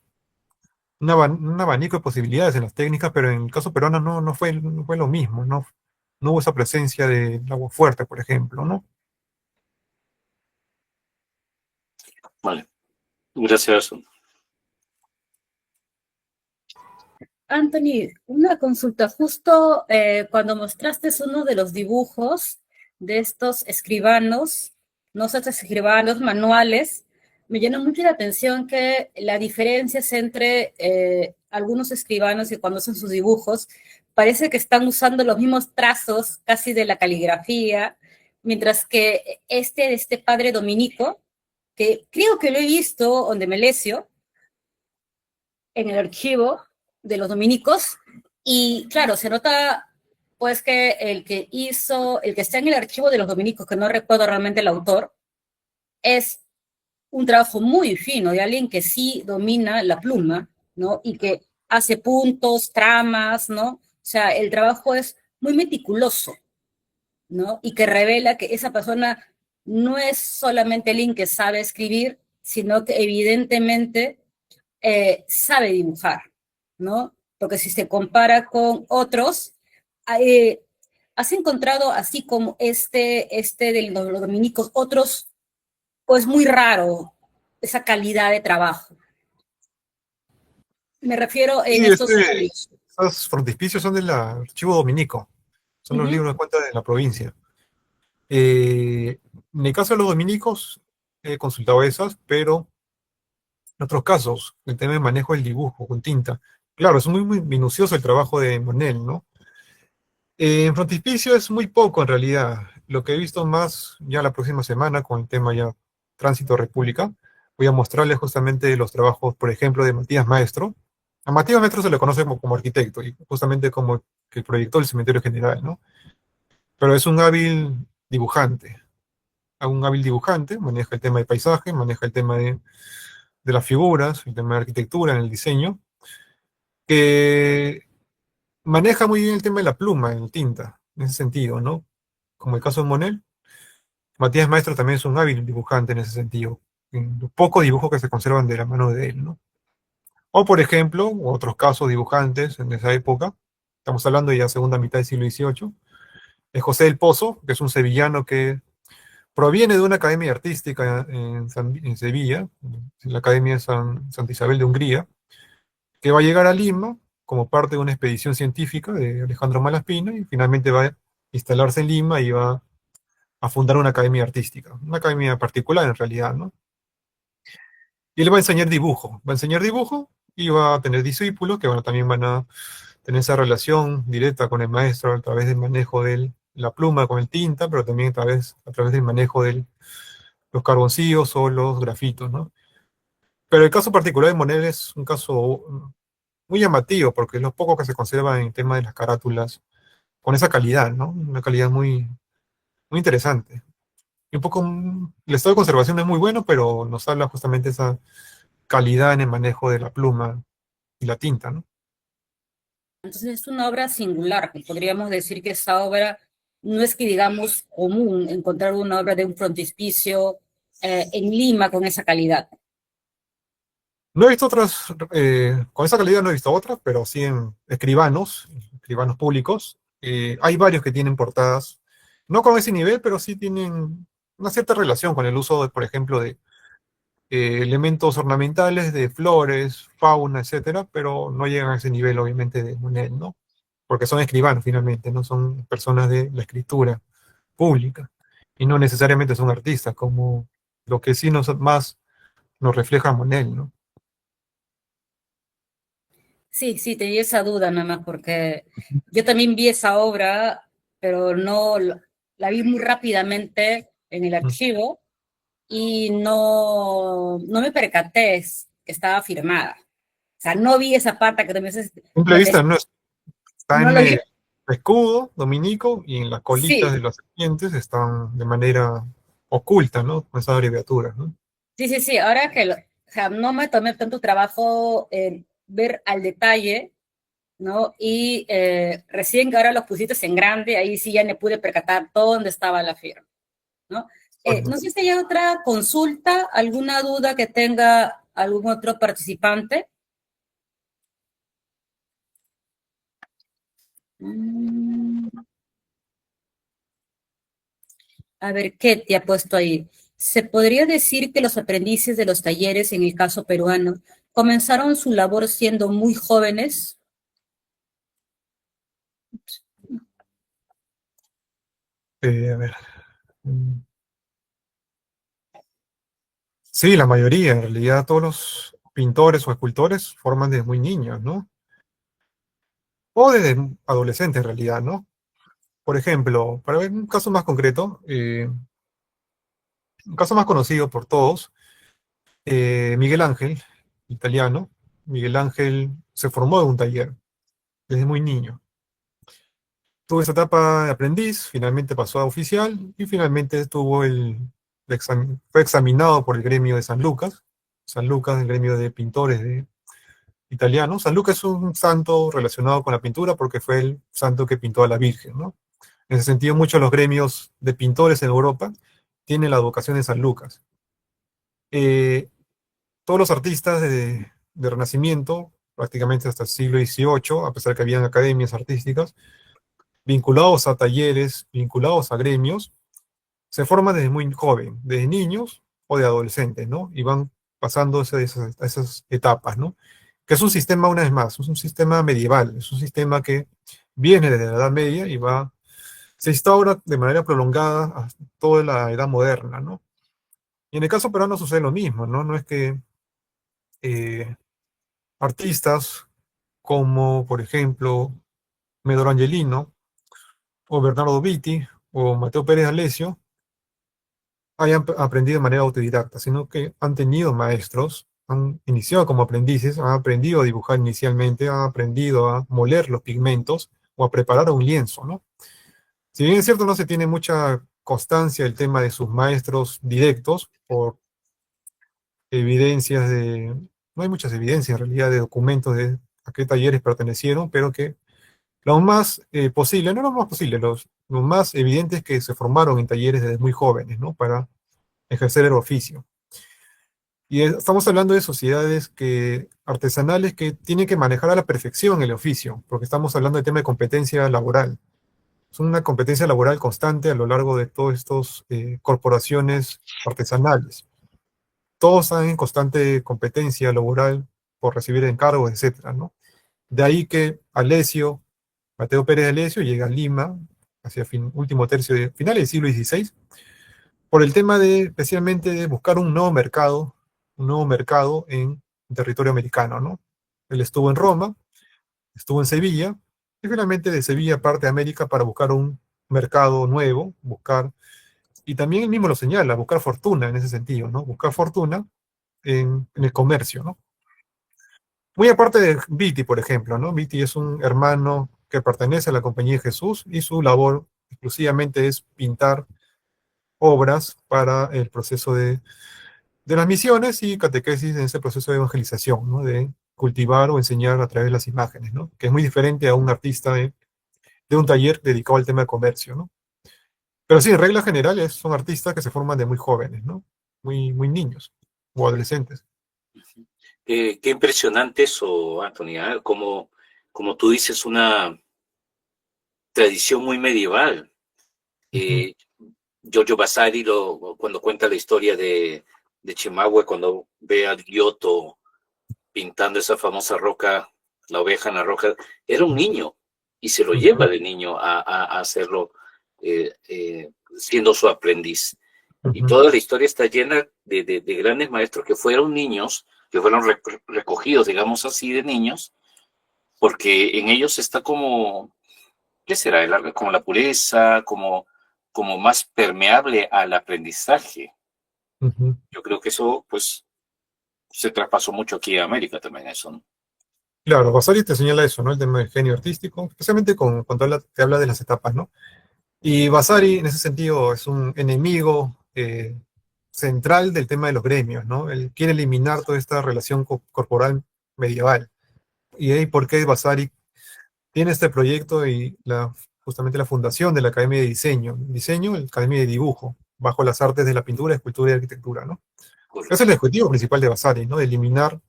un abanico de posibilidades en las técnicas, pero en el caso peruano no fue lo mismo, no hubo esa presencia del agua fuerte, por ejemplo, ¿no? Vale. Gracias. Anthony, una consulta. Justo cuando mostraste uno de los dibujos de estos escribanos, no sé, estos escribanos manuales, me llenó mucho la atención que la diferencia es entre algunos escribanos y cuando hacen sus dibujos, parece que están usando los mismos trazos casi de la caligrafía, mientras que este padre dominico, que creo que lo he visto donde Melesio, en el archivo de los dominicos, y claro, se nota pues que el que está en el archivo de los dominicos, que no recuerdo realmente el autor, es un trabajo muy fino de alguien que sí domina la pluma, ¿no? Y que hace puntos, tramas, ¿no? O sea, el trabajo es muy meticuloso, ¿no? Y que revela que esa persona no es solamente alguien que sabe escribir, sino que evidentemente sabe dibujar, ¿no? Porque si se compara con otros, ¿has encontrado así como este de los dominicos, otros, o es muy raro esa calidad de trabajo? Me refiero en Sí, estos folios. esos frontispicios son del archivo dominico, son los libros de cuenta de la provincia. En el caso de los dominicos, he consultado esas, pero en otros casos, el tema de manejo del dibujo con tinta. Claro, es muy, muy minucioso el trabajo de Monel, ¿no? En frontispicio es muy poco en realidad. Lo que he visto más ya la próxima semana con el tema ya Tránsito República, voy a mostrarles justamente los trabajos, por ejemplo, de Matías Maestro. A Matías Maestro se le conoce como arquitecto y justamente como que proyectó el cementerio general, ¿no? Pero es un hábil dibujante. Un hábil dibujante, maneja el tema de paisaje, maneja el tema de las figuras, el tema de arquitectura en el diseño, que maneja muy bien el tema de la pluma, en tinta, en ese sentido, ¿no? Como el caso de Monet. Matías Maestro también es un hábil dibujante en ese sentido, en los pocos dibujos que se conservan de la mano de él, ¿no? O, por ejemplo, otros casos dibujantes en esa época, estamos hablando ya segunda mitad del siglo XVIII, es José del Pozo, que es un sevillano que proviene de una academia artística en Sevilla, en la Academia Santa Isabel de Hungría, que va a llegar a Lima como parte de una expedición científica de Alejandro Malaspina y finalmente va a instalarse en Lima y va a fundar una academia artística, una academia particular en realidad, ¿no? Y él va a enseñar dibujo y va a tener discípulos que bueno, también van a tener esa relación directa con el maestro a través del manejo de la pluma con el tinta, pero también a través del manejo de los carboncillos o los grafitos, ¿no? Pero el caso particular de Monet es un caso muy llamativo porque es lo poco que se conserva en el tema de las carátulas con esa calidad, ¿no? Una calidad muy, muy interesante. Y un poco, el estado de conservación es muy bueno, pero nos habla justamente esa calidad en el manejo de la pluma y la tinta, ¿no? Entonces es una obra singular, que podríamos decir que esta obra no es que digamos común encontrar una obra de un frontispicio en Lima con esa calidad. No he visto otras, con esa calidad no he visto otras, pero sí en escribanos públicos. Hay varios que tienen portadas, no con ese nivel, pero sí tienen una cierta relación con el uso, por ejemplo, de elementos ornamentales, de flores, fauna, etcétera, pero no llegan a ese nivel, obviamente, de Monet, ¿no? Porque son escribanos, finalmente, no son personas de la escritura pública, y no necesariamente son artistas, como lo que sí más nos refleja Monet, ¿no? Sí, sí, tenía esa duda nada más porque yo también vi esa obra, pero no la vi muy rápidamente en el archivo y no me percaté que estaba firmada. O sea, no vi esa parte que también es A simple lo que vista no está no en lo vi. el escudo dominico y en las colitas Sí, de las serpientes están de manera oculta, ¿no? Con esas abreviaturas, ¿no? sí, sí, sí. Ahora que o sea, no me tomé tanto trabajo en ver al detalle, ¿no? Y recién que ahora los pusiste en grande, ahí sí ya me pude percatar dónde estaba la firma, ¿no? Bueno, No sé si hay otra consulta, alguna duda que tenga algún otro participante. A ver, ¿qué te ha puesto ahí? ¿Se podría decir que los aprendices de los talleres, en el caso peruano, comenzaron su labor siendo muy jóvenes? a ver. mm, Sí, la mayoría, en realidad todos los pintores o escultores forman desde muy niños, ¿no? O desde adolescentes, en realidad, ¿no? Por ejemplo, para ver un caso más concreto, un caso más conocido por todos, Miguel Ángel, italiano. Miguel Ángel se formó en un taller desde muy niño. Tuvo esa etapa de aprendiz, finalmente pasó a oficial y finalmente fue examinado por el gremio de San Lucas. San Lucas, el gremio de pintores italianos. San Lucas es un santo relacionado con la pintura porque fue el santo que pintó a la Virgen, ¿no? En ese sentido, muchos de los gremios de pintores en Europa tienen la advocación de San Lucas. Eh, Todos los artistas de Renacimiento, prácticamente hasta el siglo XVIII, a pesar que habían academias artísticas, vinculados a talleres, vinculados a gremios, se forman desde muy joven, desde niños o de adolescentes, ¿no? Y van pasando esas etapas, ¿no? Que es un sistema, una vez más, es un sistema medieval, es un sistema que viene desde la Edad Media y se instaura de manera prolongada hasta toda la Edad Moderna, ¿no? Y en el caso peruano sucede lo mismo, ¿no? No es que eh, artistas como, por ejemplo, Medoro Angelino o Bernardo Vitti, o Mateo Pérez Alessio, hayan aprendido de manera autodidacta, sino que han tenido maestros, han iniciado como aprendices, han aprendido a dibujar inicialmente, han aprendido a moler los pigmentos o a preparar un lienzo, ¿no? Si bien es cierto, no se tiene mucha constancia el tema de sus maestros directos, por evidencias de, no hay muchas evidencias en realidad de documentos de a qué talleres pertenecieron, pero que lo más posible, no lo más posible, los más evidentes que se formaron en talleres desde muy jóvenes, ¿no? Para ejercer el oficio. Y estamos hablando de sociedades artesanales que tienen que manejar a la perfección el oficio, porque estamos hablando de tema de competencia laboral. Es una competencia laboral constante a lo largo de todas estas corporaciones artesanales. Todos están en constante competencia laboral por recibir encargos, etcétera, ¿no? De ahí que Alessio, Mateo Pérez Alessio, llega a Lima hacia último tercio de finales del siglo XVI, por el tema de, especialmente, de buscar un nuevo mercado en territorio americano, ¿no? Él estuvo en Roma, estuvo en Sevilla, y finalmente de Sevilla parte a América para buscar un mercado nuevo, y también él mismo lo señala, buscar fortuna en ese sentido, ¿no? Buscar fortuna en el comercio, ¿no? Muy aparte de Vitti, por ejemplo, ¿no? Vitti es un hermano que pertenece a la Compañía de Jesús y su labor exclusivamente es pintar obras para el proceso de las misiones y catequesis en ese proceso de evangelización, ¿no? De cultivar o enseñar a través de las imágenes, ¿no? Que es muy diferente a un artista de un taller dedicado al tema de comercio, ¿no? Pero sí, en reglas generales son artistas que se forman de muy jóvenes, ¿no? Muy niños o adolescentes. Qué impresionante eso, Anthony, ¿eh? Como tú dices, una tradición muy medieval. Eh, Giorgio Vasari, cuando cuenta la historia de Chimahue, cuando ve a Giotto pintando esa famosa roca, la oveja en la roca, era un niño y se lo lleva de niño a hacerlo siendo su aprendiz. Y toda la historia está llena de grandes maestros que fueron niños, que fueron recogidos, digamos así, de niños, porque en ellos está como, ¿qué será? Como la pureza, como más permeable al aprendizaje. Yo creo que eso, pues, se traspasó mucho aquí a América también, eso, ¿no? Claro, Vasari te señala eso, ¿no? El tema del genio artístico, especialmente cuando te habla de las etapas, ¿no? Y Vasari, en ese sentido, es un enemigo central del tema de los gremios, ¿no? Él quiere eliminar toda esta relación corporal medieval. Y ahí por qué Vasari tiene este proyecto y justamente la fundación de la Academia de Diseño, la Academia de Dibujo, bajo las artes de la pintura, escultura y arquitectura, ¿no? Correcto. Es el objetivo principal de Vasari, ¿no? De eliminar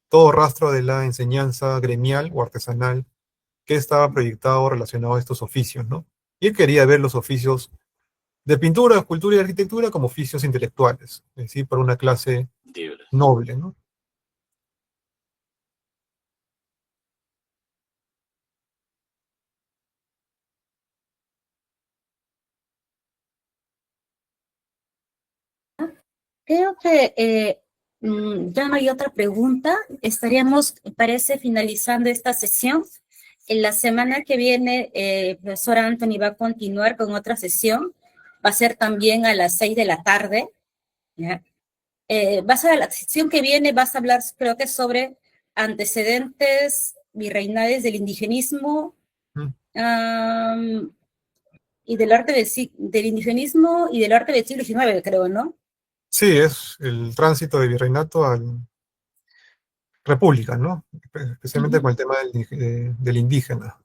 todo rastro de la enseñanza gremial o artesanal que estaba proyectado relacionado a estos oficios, ¿no? Y él quería ver los oficios de pintura, escultura y arquitectura como oficios intelectuales, es decir, para una clase noble, ¿no? Creo que ya no hay otra pregunta. Estaríamos, parece, finalizando esta sesión. En la semana que viene, el profesor Anthony va a continuar con otra sesión. Va a ser también a las 6 de la tarde. ¿Ya? Vas a la sesión que viene, vas a hablar, creo que sobre antecedentes virreinales del indigenismo y del arte del indigenismo y del arte del siglo XIX, creo, ¿no? Sí, es el tránsito de virreinato a república, ¿no? Especialmente con el tema del indígena.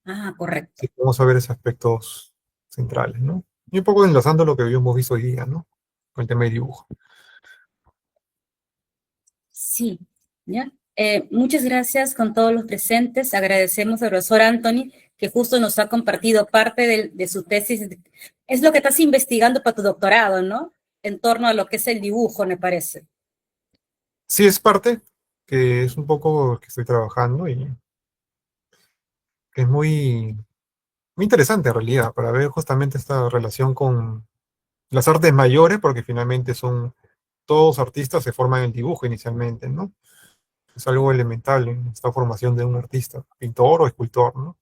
Ah, correcto. Sí, vamos a ver esos aspectos centrales, ¿no? Y un poco enlazando lo que habíamos visto hoy día, ¿no? Con el tema de dibujo. Sí, ¿ya? Muchas gracias con todos los presentes. Agradecemos al profesor Anthony, que justo nos ha compartido parte de su tesis. Es lo que estás investigando para tu doctorado, ¿no? En torno a lo que es el dibujo, me parece. Sí, es parte, que es un poco que estoy trabajando y que es muy interesante en realidad, para ver justamente esta relación con las artes mayores, porque finalmente todos artistas se forman en el dibujo inicialmente, ¿no? Es algo elemental en esta formación de un artista, pintor o escultor, ¿no?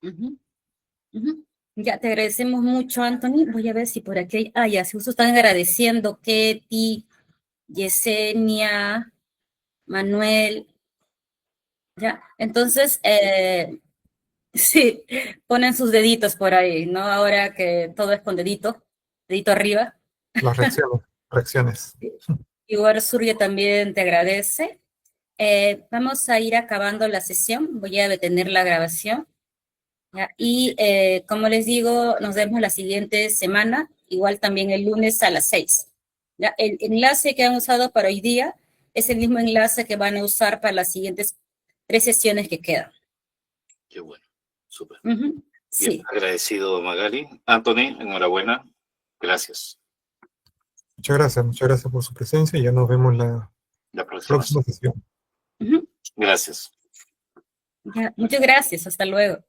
Ujú, ujú. Ya, te agradecemos mucho, Anthony. Voy a ver si por aquí, ya, se justo están agradeciendo Ketty, Yesenia, Manuel, ya. Entonces, sí, ponen sus deditos por ahí, ¿no? Ahora que todo es con dedito arriba. Las reacciones, reacciones. Igual Surya también te agradece. Vamos a ir acabando la sesión. Voy a detener la grabación. ¿Ya? Y como les digo, nos vemos la siguiente semana, igual también el lunes a las 6. ¿Ya? El enlace que han usado para hoy día es el mismo enlace que van a usar para las siguientes 3 sesiones que quedan. Qué bueno, súper. Bien, sí. Agradecido, Magali. Anthony, enhorabuena. Gracias. Muchas gracias por su presencia y ya nos vemos la próxima sesión. Gracias. Ya, muchas gracias, hasta luego.